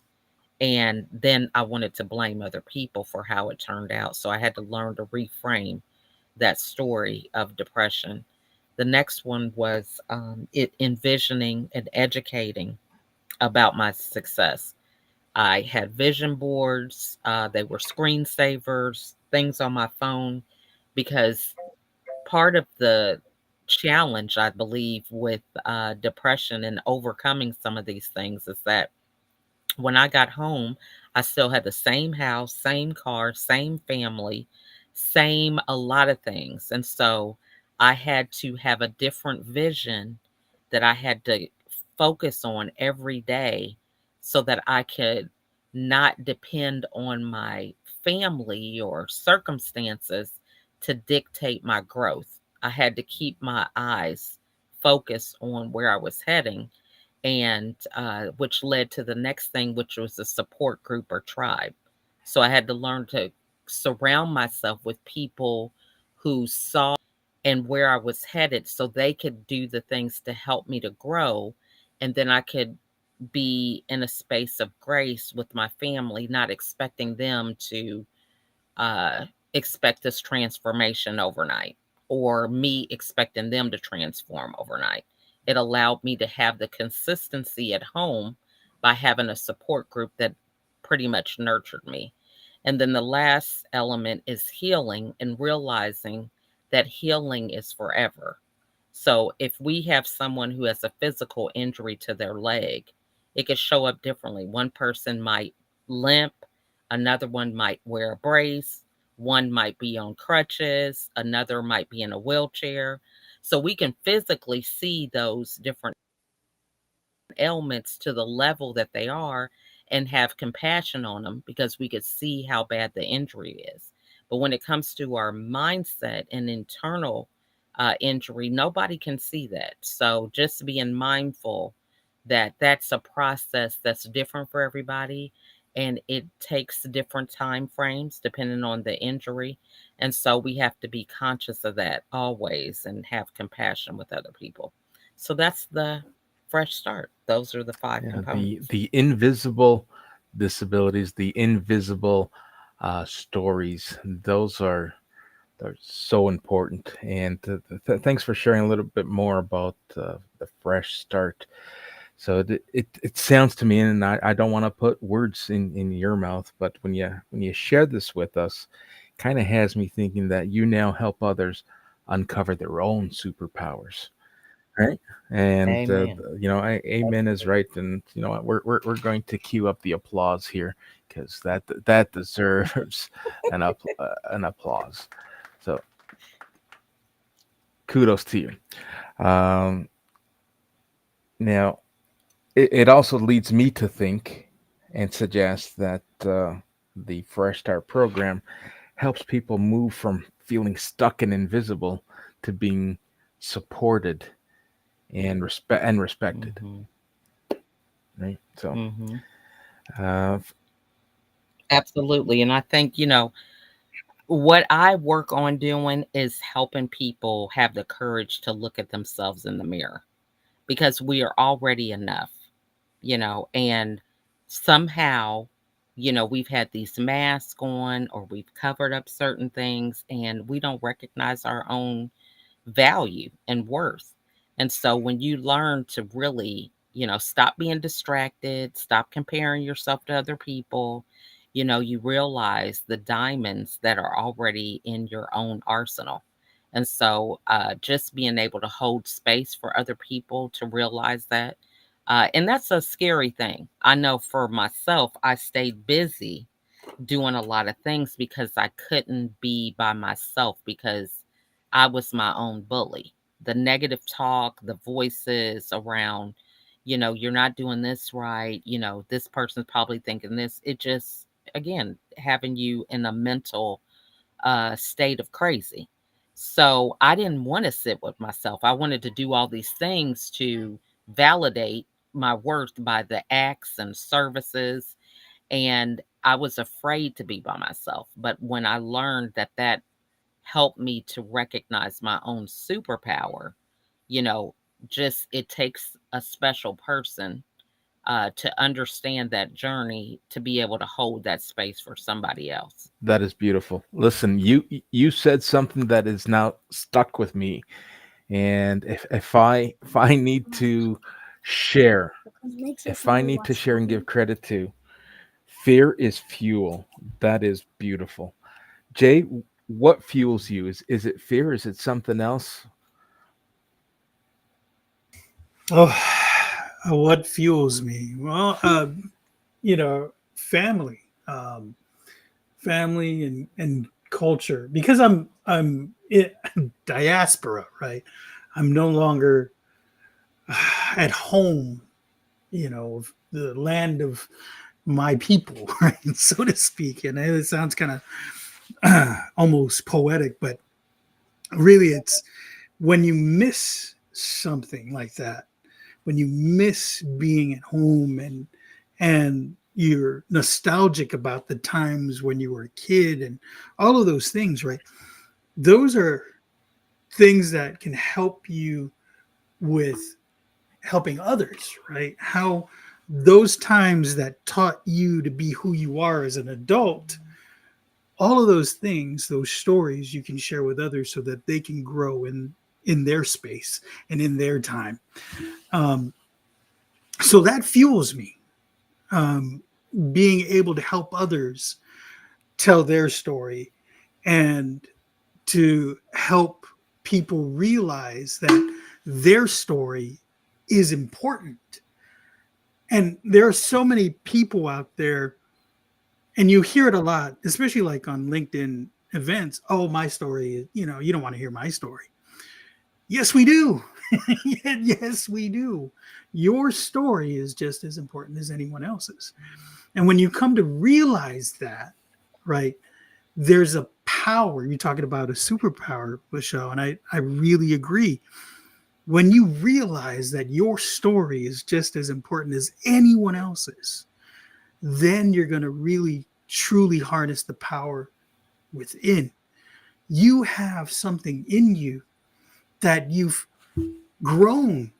And then I wanted to blame other people for how it turned out. So I had to learn to reframe that story of depression. The next one was it envisioning and educating about my success. I had vision boards, they were screensavers, things on my phone, because part of the challenge, I believe, with depression and overcoming some of these things is that when I got home, I still had the same house, same car, same family, same a lot of things. And so I had to have a different vision that I had to focus on every day so that I could not depend on my family or circumstances to dictate my growth. I had to keep my eyes focused on where I was heading, and which led to the next thing, which was a support group or tribe. So I had to learn to surround myself with people who saw and where I was headed, so they could do the things to help me to grow. And then I could be in a space of grace with my family, not expecting them to uh, expect this transformation overnight, or me expecting them to transform overnight. It allowed me to have the consistency at home by having a support group that pretty much nurtured me. And then the last element is healing and realizing that healing is forever. So if we have someone who has a physical injury to their leg, it could show up differently. One person might limp, another one might wear a brace, one might be on crutches, another might be in a wheelchair. So we can physically see those different ailments to the level that they are and have compassion on them, because we could see how bad the injury is. But when it comes to our mindset and internal injury, nobody can see that. So just being mindful that that's a process that's different for everybody, and it takes different time frames depending on the injury. And so we have to be conscious of that always and have compassion with other people. So that's the fresh start. Those are the five Yeah, components. the invisible disabilities, the invisible stories, those are they're so important. And thanks for sharing a little bit more about the fresh start. So it sounds to me, and I don't want to put words in your mouth, but when you share this with us, kind of has me thinking that you now help others uncover their own superpowers, right? And Amen. amen is right. And you know what, we're going to cue up the applause here because that deserves an applause. So kudos to you. Now it also leads me to think and suggest that the Fresh Start program helps people move from feeling stuck and invisible to being supported and respected, Hmm. right? So, Hmm. uh, Absolutely. And I think, what I work on doing is helping people have the courage to look at themselves in the mirror because we are already enough, and somehow, we've had these masks on or we've covered up certain things and we don't recognize our own value and worth. And so when you learn to really, stop being distracted, stop comparing yourself to other people, you realize the diamonds that are already in your own arsenal. And so just being able to hold space for other people to realize that. And that's a scary thing. I know for myself, I stayed busy doing a lot of things because I couldn't be by myself because I was my own bully. The negative talk, the voices around, you're not doing this right, this person's probably thinking this. It just, again, having you in a mental state of crazy. So I didn't want to sit with myself. I wanted to do all these things to validate my worth by the acts and services, and I was afraid to be by myself. But when I learned that that helped me to recognize my own superpower, you know, just it takes a special person to understand that journey to be able to hold that space for somebody else. that is beautiful. Listen, you said something that is now stuck with me, and if I need to share, if I need to share and give credit to, fear is fuel. That is beautiful. Jay, what fuels you? Is it fear? Is it something else? Oh, what fuels me? Well, family, family and culture. Because I'm in diaspora, right? I'm no longer at home, the land of my people, right, so to speak. And it sounds kind of almost poetic, but really, it's when you miss something like that, when you miss being at home and you're nostalgic about the times when you were a kid and all of those things, right? Those are things that can help you with helping others, right? How those times that taught you to be who you are as an adult, all of those things, those stories you can share with others so that they can grow in their space and in their time. Um, so that fuels me. Um, Being able to help others tell their story and to help people realize that their story is important. And there are so many people out there, and you hear it a lot, especially like on LinkedIn events. Oh, my story, you don't want to hear my story. Yes, we do. Yes, we do. Your story is just as important as anyone else's. And when you come to realize that, right, there's a power. You're talking about a superpower, LaChelle, and I really agree. When you realize that your story is just as important as anyone else's, then you're going to really truly harness the power within. You have something in you that you've grown,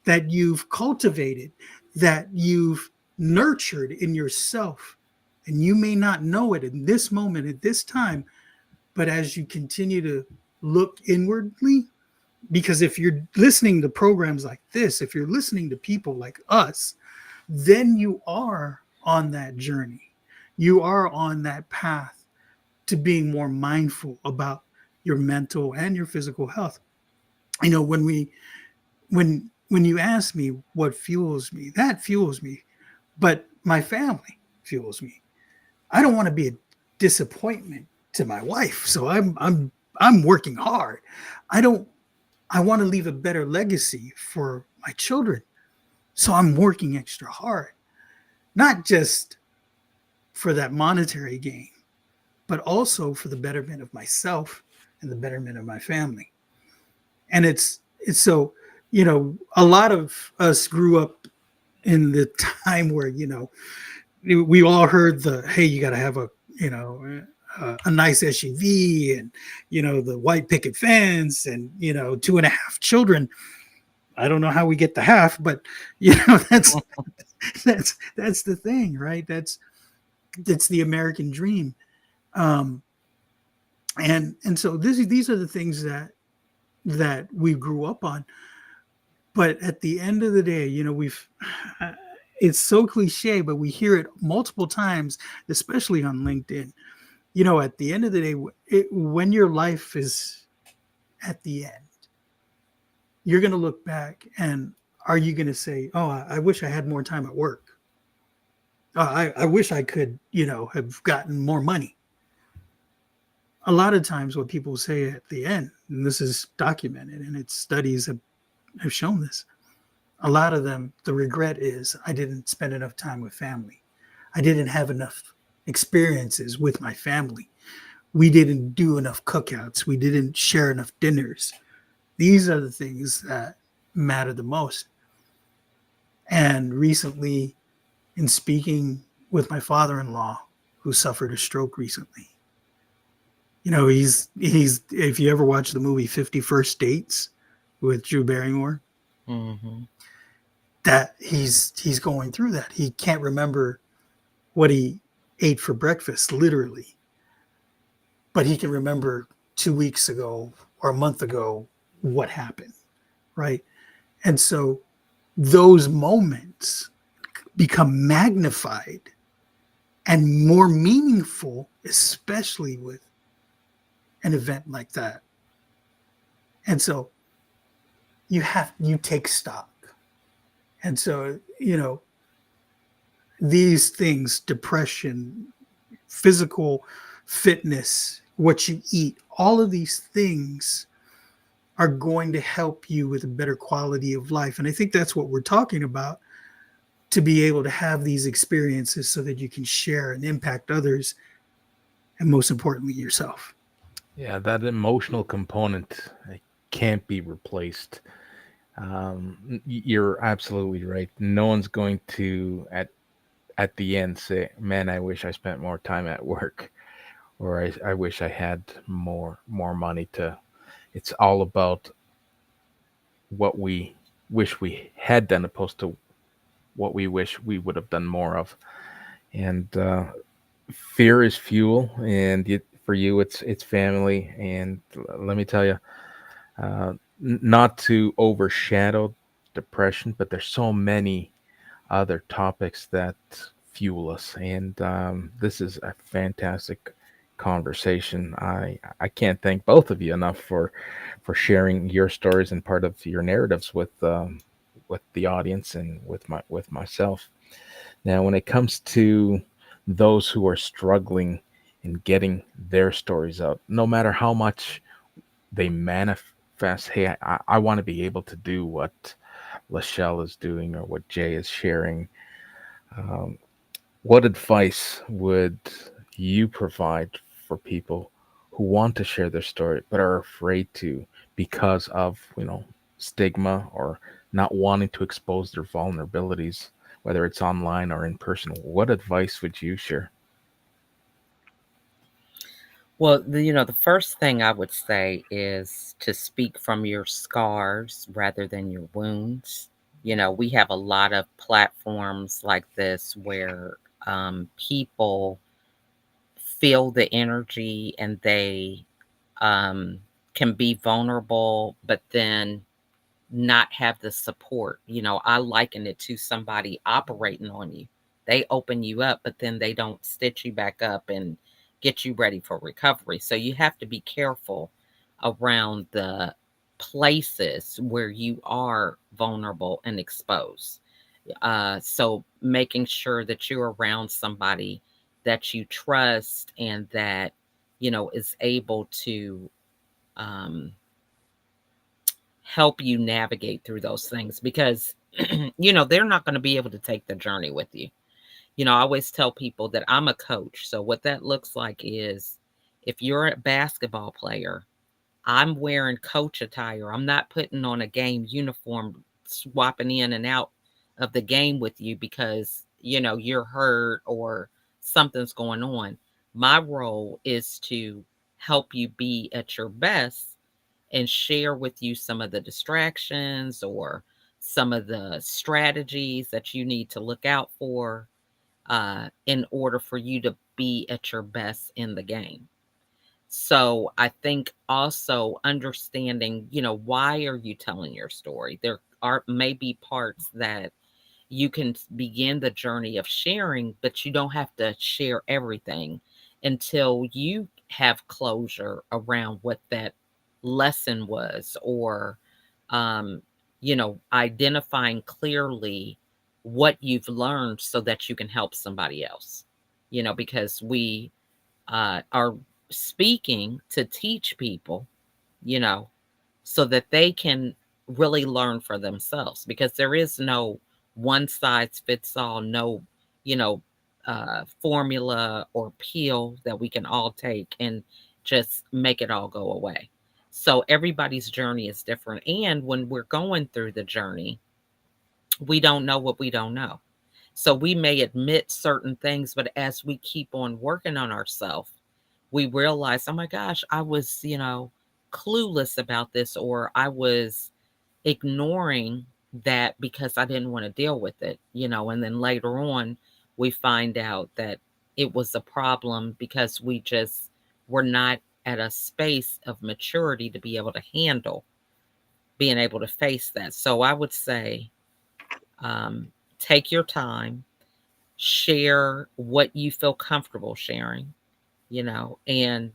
that you've cultivated, that you've nurtured in yourself. And you may not know it in this moment, at this time, but as you continue to look inwardly, because if you're listening to programs like this, if you're listening to people like us, then you are on that journey. You are on that path to being more mindful about your mental and your physical health. You know, when you ask me what fuels me, that fuels me, but my family fuels me. I don't want to be a disappointment to my wife, so I'm working hard. I don't I want to leave a better legacy for my children. So I'm working extra hard, not just for that monetary gain, but also for the betterment of myself and the betterment of my family. And it's so, you know, a lot of us grew up in the time where, you know, we all heard the, hey, you got to have a nice SUV and, you know, the white picket fence and, you know, 2.5 children. I don't know how we get the half, but you know, that's the thing, right? That's the American dream. Um, and so these are the things that we grew up on. But at the end of the day, you know, it's so cliche, but we hear it multiple times, especially on LinkedIn. You know, at the end of the day, when your life is at the end, you're going to look back and are you going to say, oh, I wish I had more time at work? I wish I could, you know, have gotten more money. A lot of times what people say at the end, and this is documented and its studies have shown this, a lot of them, the regret is I didn't spend enough time with family. I didn't have enough experiences with my family. We didn't do enough cookouts. We didn't share enough dinners. These are the things that matter the most. And recently, in speaking with my father-in-law, who suffered a stroke recently, you know, he's if you ever watch the movie 50 First Dates with Drew Barrymore, Mhm. that he's going through that. He can't remember what he ate for breakfast, literally, but he can remember 2 weeks ago or a month ago what happened, right? And so those moments become magnified and more meaningful, especially with an event like that. And so you take stock. And so, you know, these things, depression, physical fitness, what you eat, all of these things are going to help you with a better quality of life. And I think that's what we're talking about, to be able to have these experiences so that you can share and impact others, and most importantly, yourself. Yeah, that emotional component can't be replaced. You're absolutely right. No one's going to at the end say, "Man, I wish I spent more time at work," or I wish I had more money to. It's all about what we wish we had done, opposed to what we wish we would have done more of. And fear is fuel, and for you, it's family. And let me tell you, not to overshadow depression, but there's so many other topics that fuel us. And this is a fantastic conversation. I can't thank both of you enough for sharing your stories and part of your narratives with the audience and with myself. Now, when it comes to those who are struggling in getting their stories out, no matter how much they manifest, hey, I want to be able to do what LaChelle is doing or what Jay is sharing. Um, what advice would you provide for people who want to share their story but are afraid to because of, stigma or not wanting to expose their vulnerabilities? whether it's online or in person, what advice would you share? Well, the first thing I would say is to speak from your scars rather than your wounds. We have a lot of platforms like this where people feel the energy and they um, can be vulnerable, but then not have the support. I liken it to somebody operating on you. They open you up, but then they don't stitch you back up and get you ready for recovery. So you have to be careful around the places where you are vulnerable and exposed. So making sure that you're around somebody that you trust and that, is able to um, help you navigate through those things because they're not going to be able to take the journey with you. I always tell people that I'm a coach. So what that looks like is if you're a basketball player, I'm wearing coach attire. I'm not putting on a game uniform, swapping in and out of the game with you because you're hurt or something's going on. My role is to help you be at your best and share with you some of the distractions or some of the strategies that you need to look out for in order for you to be at your best in the game. So I think also understanding, why are you telling your story? There are maybe parts that you can begin the journey of sharing, but you don't have to share everything until you have closure around what that lesson was or um identifying clearly what you've learned so that you can help somebody else. Because we are speaking to teach people, you know so that they can really learn for themselves because there is no one size fits all, no, you know, formula or pill that we can all take and just make it all go away. So everybody's journey is different. And when we're going through the journey, we don't know what we don't know. So we may admit certain things, but as we keep on working on ourselves, we realize, oh my gosh, I was, clueless about this, or I was ignoring that because I didn't want to deal with it, and then later on, we find out that it was a problem because we just were not at a space of maturity to be able to handle being able to face that. So I would say, um, take your time, share what you feel comfortable sharing, and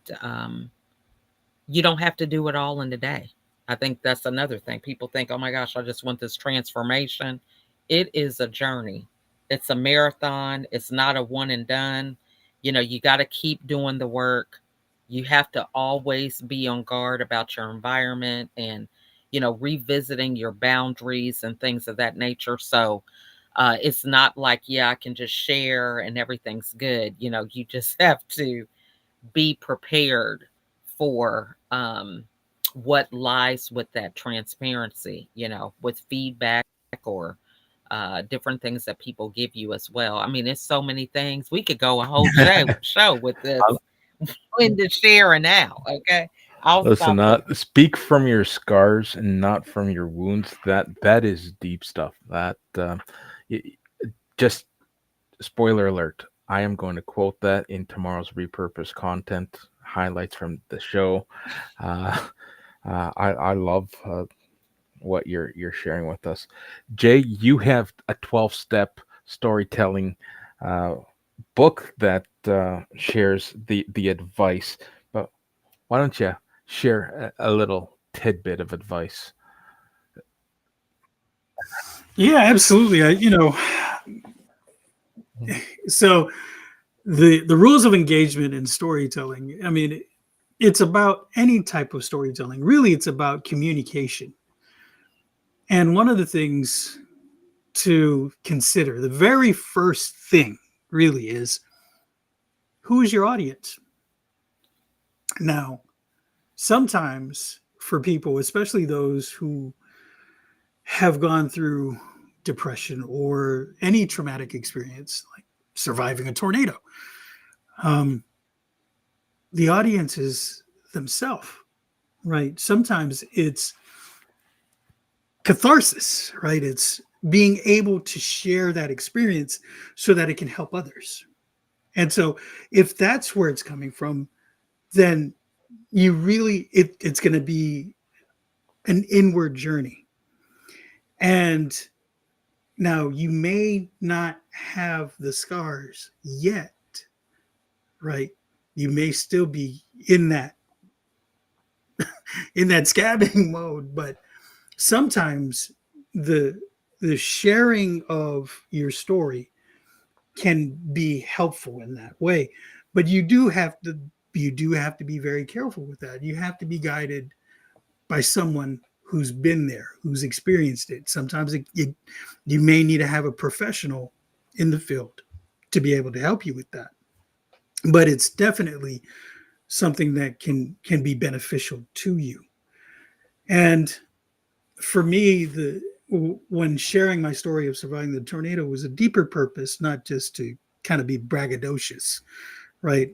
you don't have to do it all in a day. I think that's another thing. People think, oh my gosh, I just want this transformation. It is a journey, it's a marathon, it's not a one and done. You got to keep doing the work. You have to always be on guard about your environment and, revisiting your boundaries and things of that nature. So, it's not like, yeah, I can just share and everything's good. You just have to be prepared for what lies with that transparency, with feedback or different things that people give you as well. I mean, it's so many things. We could go a whole show with this when to share and now. Okay. I'll Listen, stop there. speak from your scars and not from your wounds. That is deep stuff. That y- just spoiler alert. I am going to quote that in tomorrow's repurposed content highlights from the show. Uh, I love what you're sharing with us, Jay. You have a 12-step storytelling uh, book that shares the advice, but why don't you share a little tidbit of advice? Yeah, absolutely. So the rules of engagement in storytelling. I mean, it's about any type of storytelling. Really, it's about communication. And one of the things to consider, the very first thing, really, is who is your audience. Now, sometimes for people, especially those who have gone through depression or any traumatic experience, like surviving a tornado. Um, the audience is themselves, right? Sometimes it's catharsis, right? It's being able to share that experience so that it can help others. And so, if that's where it's coming from, then it's going to be an inward journey. And now you may not have the scars yet, right? You may still be in that scabbing mode, but sometimes the the sharing of your story can be helpful in that way. But you do have to be very careful with that. You have to be guided by someone who's been there, who's experienced it. Sometimes you may need to have a professional in the field to be able to help you with that. But it's definitely something that can be beneficial to you. And for me, the when sharing my story of surviving the tornado was a deeper purpose, not just to kind of be braggadocious, right?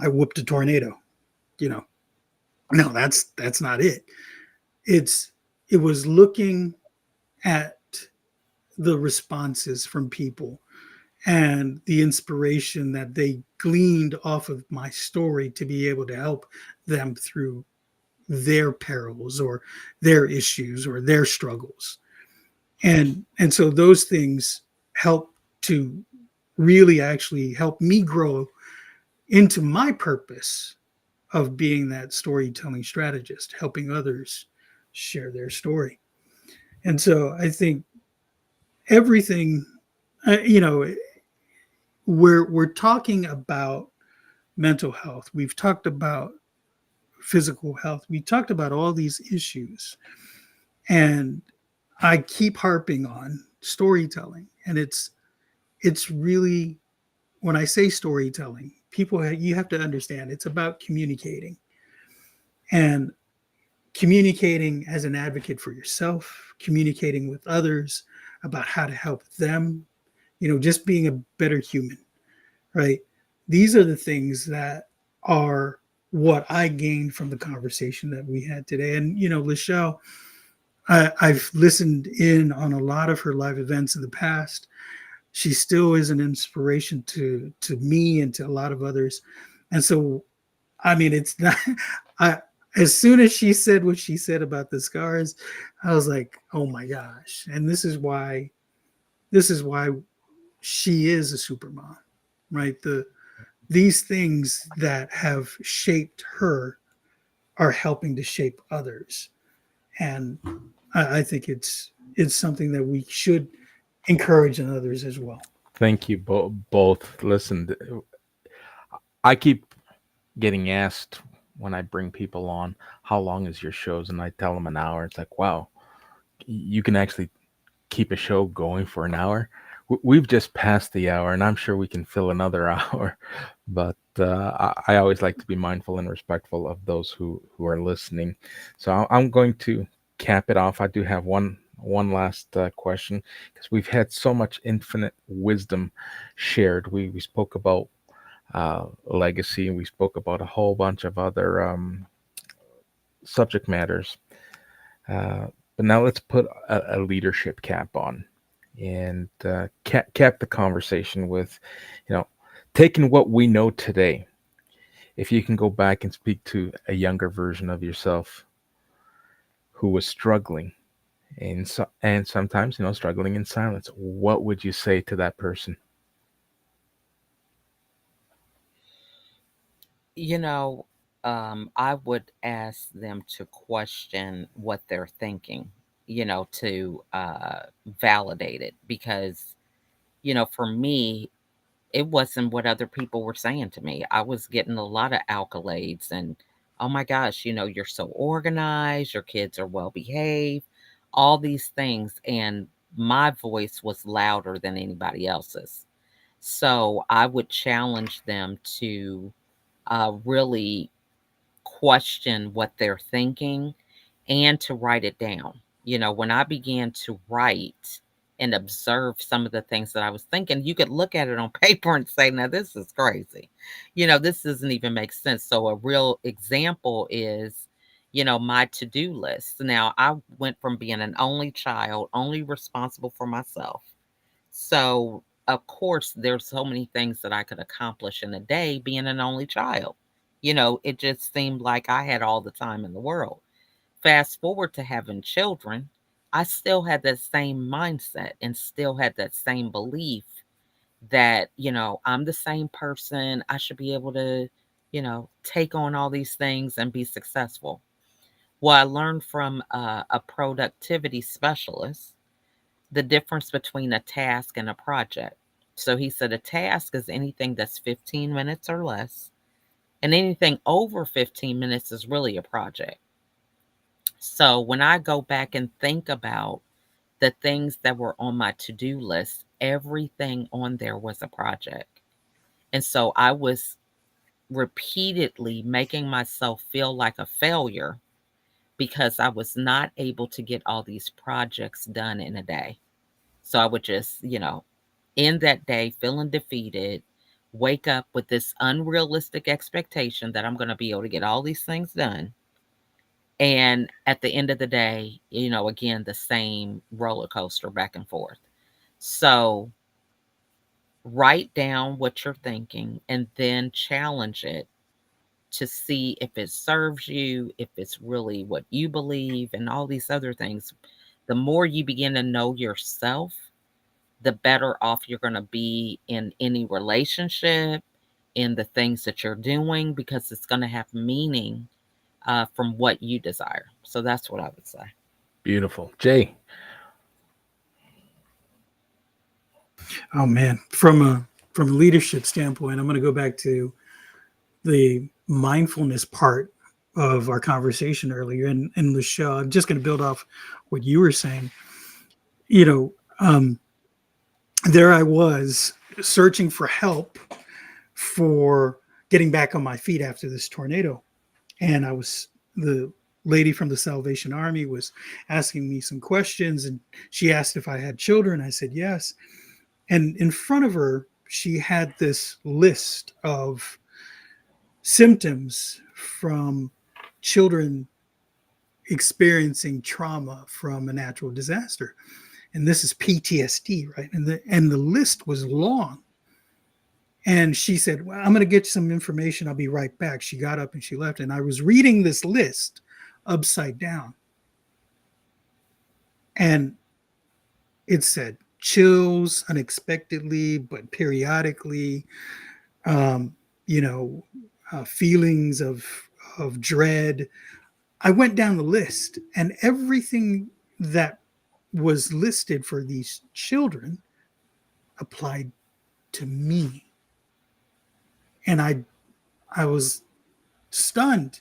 I whooped a tornado, you know. No, that's not it. It's it was looking at the responses from people and the inspiration that they gleaned off of my story to be able to help them through their perils or their issues or their struggles. And so those things help to really actually help me grow into my purpose of being that storytelling strategist, helping others share their story. And so I think everything, uh, you know, we're talking about mental health. We've talked about physical health. We talked about all these issues, and I keep harping on storytelling. And it's really, when I say storytelling, people, you have to understand it's about communicating, and communicating as an advocate for yourself, communicating with others about how to help them, just being a better human, right? These are the things that are what I gained from the conversation that we had today. And, LaChelle, I've listened in on a lot of her live events in the past. She still is an inspiration to me and to a lot of others. And so, I mean, it's not, I, as soon as she said what she said about the scars, I was like, oh my gosh. And this is why she is a super mom, right? These things that have shaped her are helping to shape others. And I think it's something that we should encourage in others as well. Thank you both. Listen, I keep getting asked when I bring people on, how long is your shows? And I tell them an hour. It's like, wow, you can actually keep a show going for an hour. We've just passed the hour, and I'm sure we can fill another hour. But I always like to be mindful and respectful of those who are listening. So I'm going to cap it off. I do have one last question, because we've had so much infinite wisdom shared. We spoke about legacy, and we spoke about a whole bunch of other subject matters. Uh, but now let's put a leadership cap on, and cap the conversation with, you know, taking what we know today. If you can go back and speak to a younger version of yourself who was struggling, and sometimes, struggling in silence, what would you say to that person? You know, I would ask them to question what they're thinking, to validate it. Because, for me, it wasn't what other people were saying to me. I was getting a lot of accolades and, oh my gosh, you're so organized, your kids are well behaved, all these things. And my voice was louder than anybody else's. So I would challenge them to really question what they're thinking and to write it down. When I began to write, and observe some of the things that I was thinking, you could look at it on paper and say, now this is crazy. This doesn't even make sense. So, a real example is, my to do list. Now, I went from being an only child, only responsible for myself. So, of course, there's so many things that I could accomplish in a day being an only child. It just seemed like I had all the time in the world. Fast forward to having children, I still had that same mindset and still had that same belief that, I'm the same person. I should be able to, take on all these things and be successful. Well, I learned from a productivity specialist the difference between a task and a project. So he said a task is anything that's 15 minutes or less, and anything over 15 minutes is really a project. So when I go back and think about the things that were on my to do list, everything on there was a project. And so I was repeatedly making myself feel like a failure because I was not able to get all these projects done in a day. So I would just, end that day feeling defeated, wake up with this unrealistic expectation that I'm going to be able to get all these things done. And at the end of the day, again, the same roller coaster back and forth. So write down what you're thinking and then challenge it to see if it serves you, if it's really what you believe, and all these other things. The more you begin to know yourself, the better off you're going to be in any relationship, in the things that you're doing, because it's going to have meaning from what you desire. So that's what I would say. Beautiful. Jay. Oh man, from a leadership standpoint, I'm going to go back to the mindfulness part of our conversation earlier. And LaChelle, I'm just going to build off what you were saying. You know, there I was searching for help for getting back on my feet after this tornado. And the lady from the Salvation Army was asking me some questions, and she asked if I had children. I said yes. And in front of her, she had this list of symptoms from children experiencing trauma from a natural disaster. And this is PTSD, right? And the list was long. And she said, well, I'm going to get you some information. I'll be right back. She got up and she left. And I was reading this list upside down. And it said chills unexpectedly, but periodically, um, feelings of dread. I went down the list, and everything that was listed for these children applied to me. And I was stunned.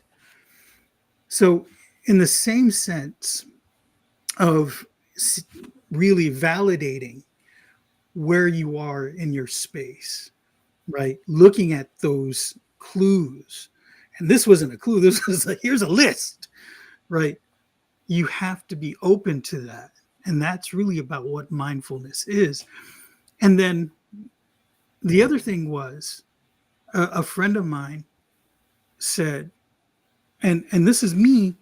So, in the same sense of really validating where you are in your space, right? Looking at those clues. And this wasn't a clue, this was like, here's a list, right? You have to be open to that. And that's really about what mindfulness is. And then the other thing was a friend of mine said, and this is me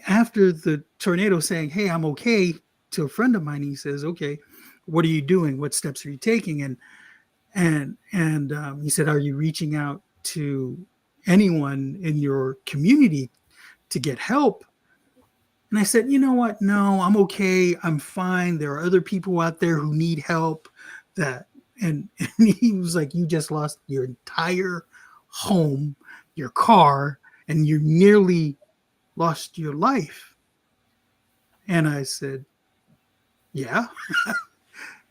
after the tornado saying, hey, I'm okay, to a friend of mine. He says, okay, what are you doing? What steps are you taking? And he said, are you reaching out to anyone in your community to get help? And I said, you know what? No, I'm okay. I'm fine. There are other people out there who need help. And he was like, you just lost your entire home, your car, and you nearly lost your life. And I said, yeah.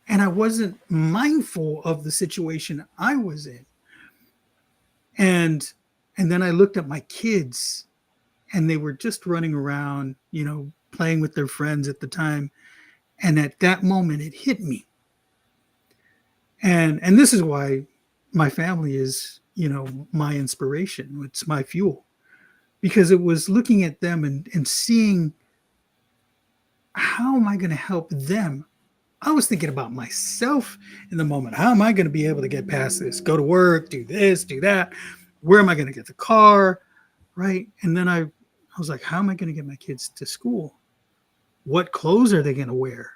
And I wasn't mindful of the situation I was in. And then I looked at my kids, and they were just running around, playing with their friends at the time. And at that moment, it hit me. And this is why my family is, my inspiration. It's my fuel, because it was looking at them and seeing, how am I going to help them I was thinking about myself in the moment. How am I going to be able to get past this? Go to work, do this, do that. Where am I going to get the car? Right. And then I was like, how am I going to get my kids to school? What clothes are they going to wear?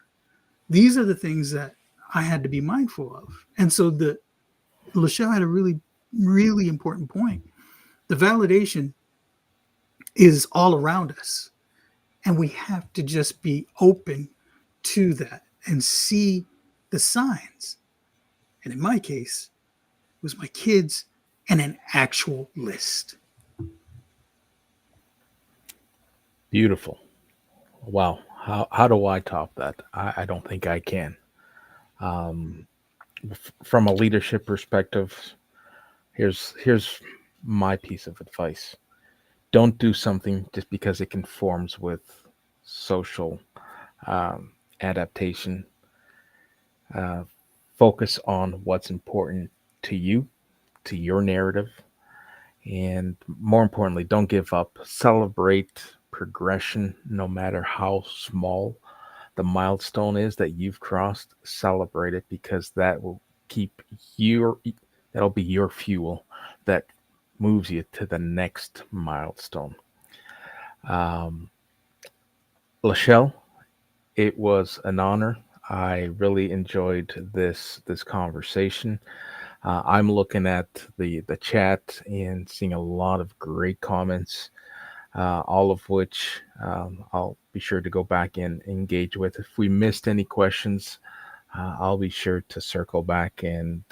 These are the things that I had to be mindful of. And so the LaChelle had a really, really important point. The validation is all around us. And we have to just be open to that and see the signs. And in my case, it was my kids and an actual list. Beautiful. Wow. How do I top that? I don't think I can. Um, from a leadership perspective, here's my piece of advice. Don't do something just because it conforms with social adaptation. Uh, Focus on what's important to you, to your narrative, and more importantly, don't give up. Celebrate progression, no matter how small the milestone is that you've crossed. Celebrate it because that will keep your that'll be your fuel that moves you to the next milestone. Um, LaChelle, it was an honor. I really enjoyed this conversation. I'm looking at the chat and seeing a lot of great comments, all of which I'll be sure to go back and engage with. If we missed any questions, I'll be sure to circle back and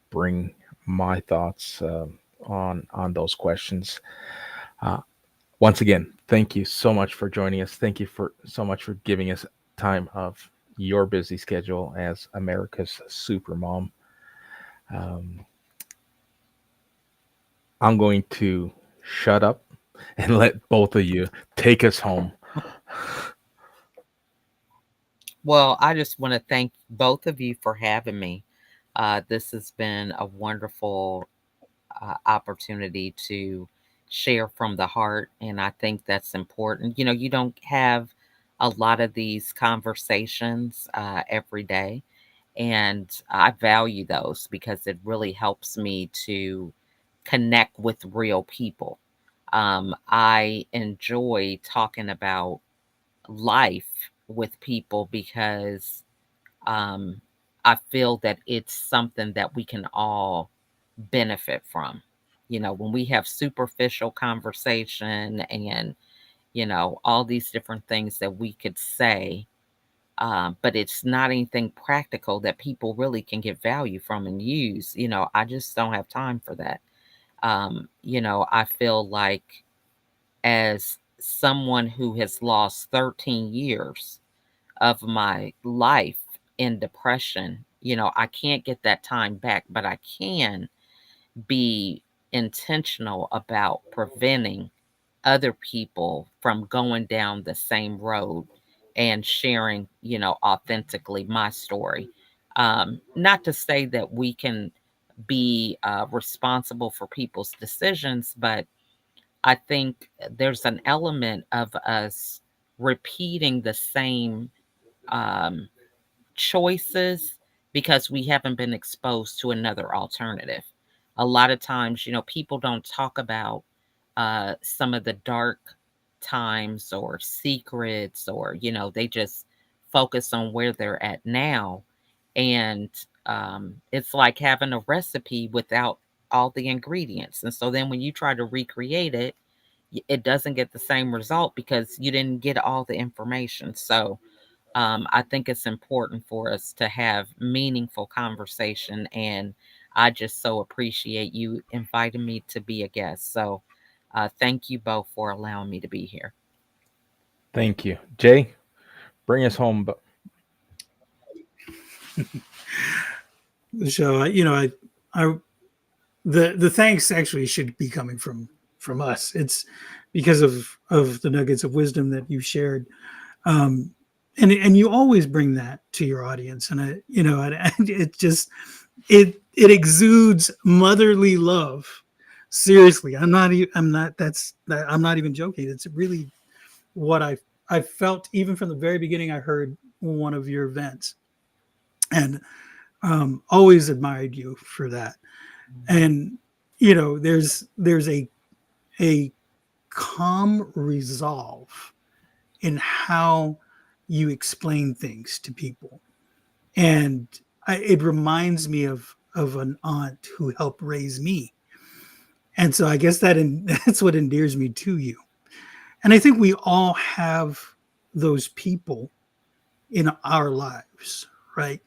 bring my thoughts on those questions. Uh, Once again, thank you so much for joining us. Thank you for so much for giving us time of your busy schedule as America's supermom. Um, I'm going to shut up and let both of you take us home. Well, I just want to thank both of you for having me. This has been a wonderful opportunity to share from the heart. And I think that's important. You know, you don't have a lot of these conversations every day. And I value those because it really helps me to connect with real people. I enjoy talking about life with people because um, I feel that it's something that we can all benefit from. You know, when we have superficial conversation and, you know, all these different things that we could say, but it's not anything practical that people really can get value from and use. You know, I just don't have time for that. You know, I feel like as someone who has lost 13 years of my life in depression, you know, I can't get that time back, but I can be intentional about preventing other people from going down the same road and sharing, you know, authentically my story. Not to say that we can be responsible for people's decisions, but I think there's an element of us repeating the same um, choices because we haven't been exposed to another alternative. A lot of times, you know, people don't talk about some of the dark times or secrets, or, you know, they just focus on where they're at now. And it's like having a recipe without all the ingredients. And so then when you try to recreate it, it doesn't get the same result because you didn't get all the information. So, I think it's important for us to have meaningful conversation, and I just so appreciate you inviting me to be a guest. So, thank you both for allowing me to be here. Thank you. Jay, bring us home. But So I the thanks actually should be coming from us. It's because of the nuggets of wisdom that you shared, um, and you always bring that to your audience, and it just it exudes motherly love. Seriously, I'm not even joking. It's really what I felt even from the very beginning. I heard one of your events. And always admired you for that. And there's a calm resolve in how you explain things to people. And it reminds me of an aunt who helped raise me. And so I guess that's what endears me to you. And I think we all have those people in our lives, right?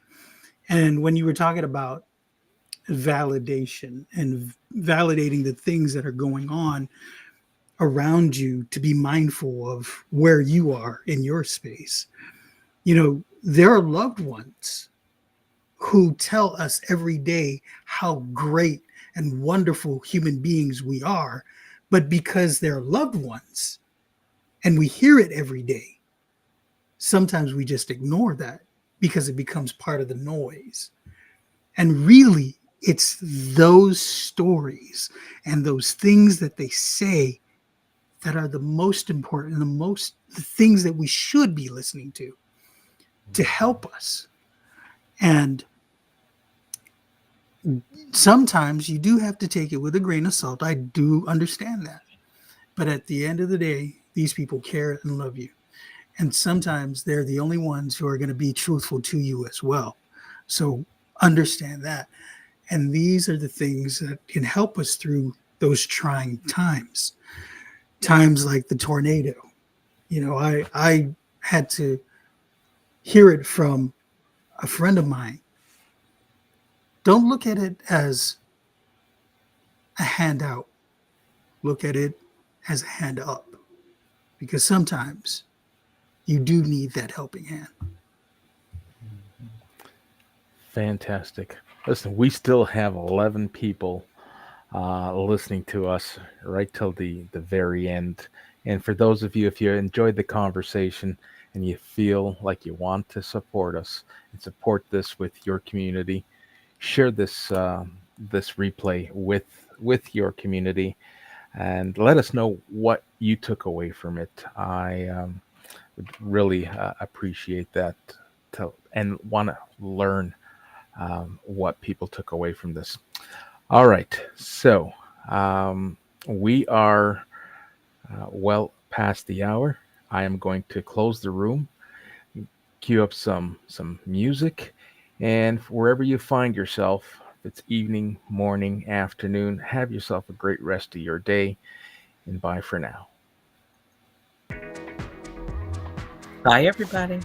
And when you were talking about validation and validating the things that are going on around you, to be mindful of where you are in your space, there are loved ones who tell us every day how great and wonderful human beings we are. But because they're loved ones and we hear it every day, sometimes we just ignore that because it becomes part of the noise. And really, it's those stories and those things that they say that are the most important and the things that we should be listening to help us. And sometimes you do have to take it with a grain of salt. I do understand that. But at the end of the day, these people care and love you. And sometimes they're the only ones who are going to be truthful to you as well. So understand that. And these are the things that can help us through those trying times. Times like the tornado. I had to hear it from a friend of mine. Don't look at it as a handout. Look at it as a hand up. Because sometimes you do need that helping hand. Fantastic. Listen, we still have 11 people listening to us right till the very end. And for those of you, if you enjoyed the conversation and you feel like you want to support us and support this with your community, share this replay with your community and let us know what you took away from it. I would really appreciate that and want to learn what people took away from this. All right, so we are well past the hour. I am going to close the room, cue up some music, and wherever you find yourself, if it's evening, morning, afternoon, have yourself a great rest of your day, and bye for now. Bye, everybody.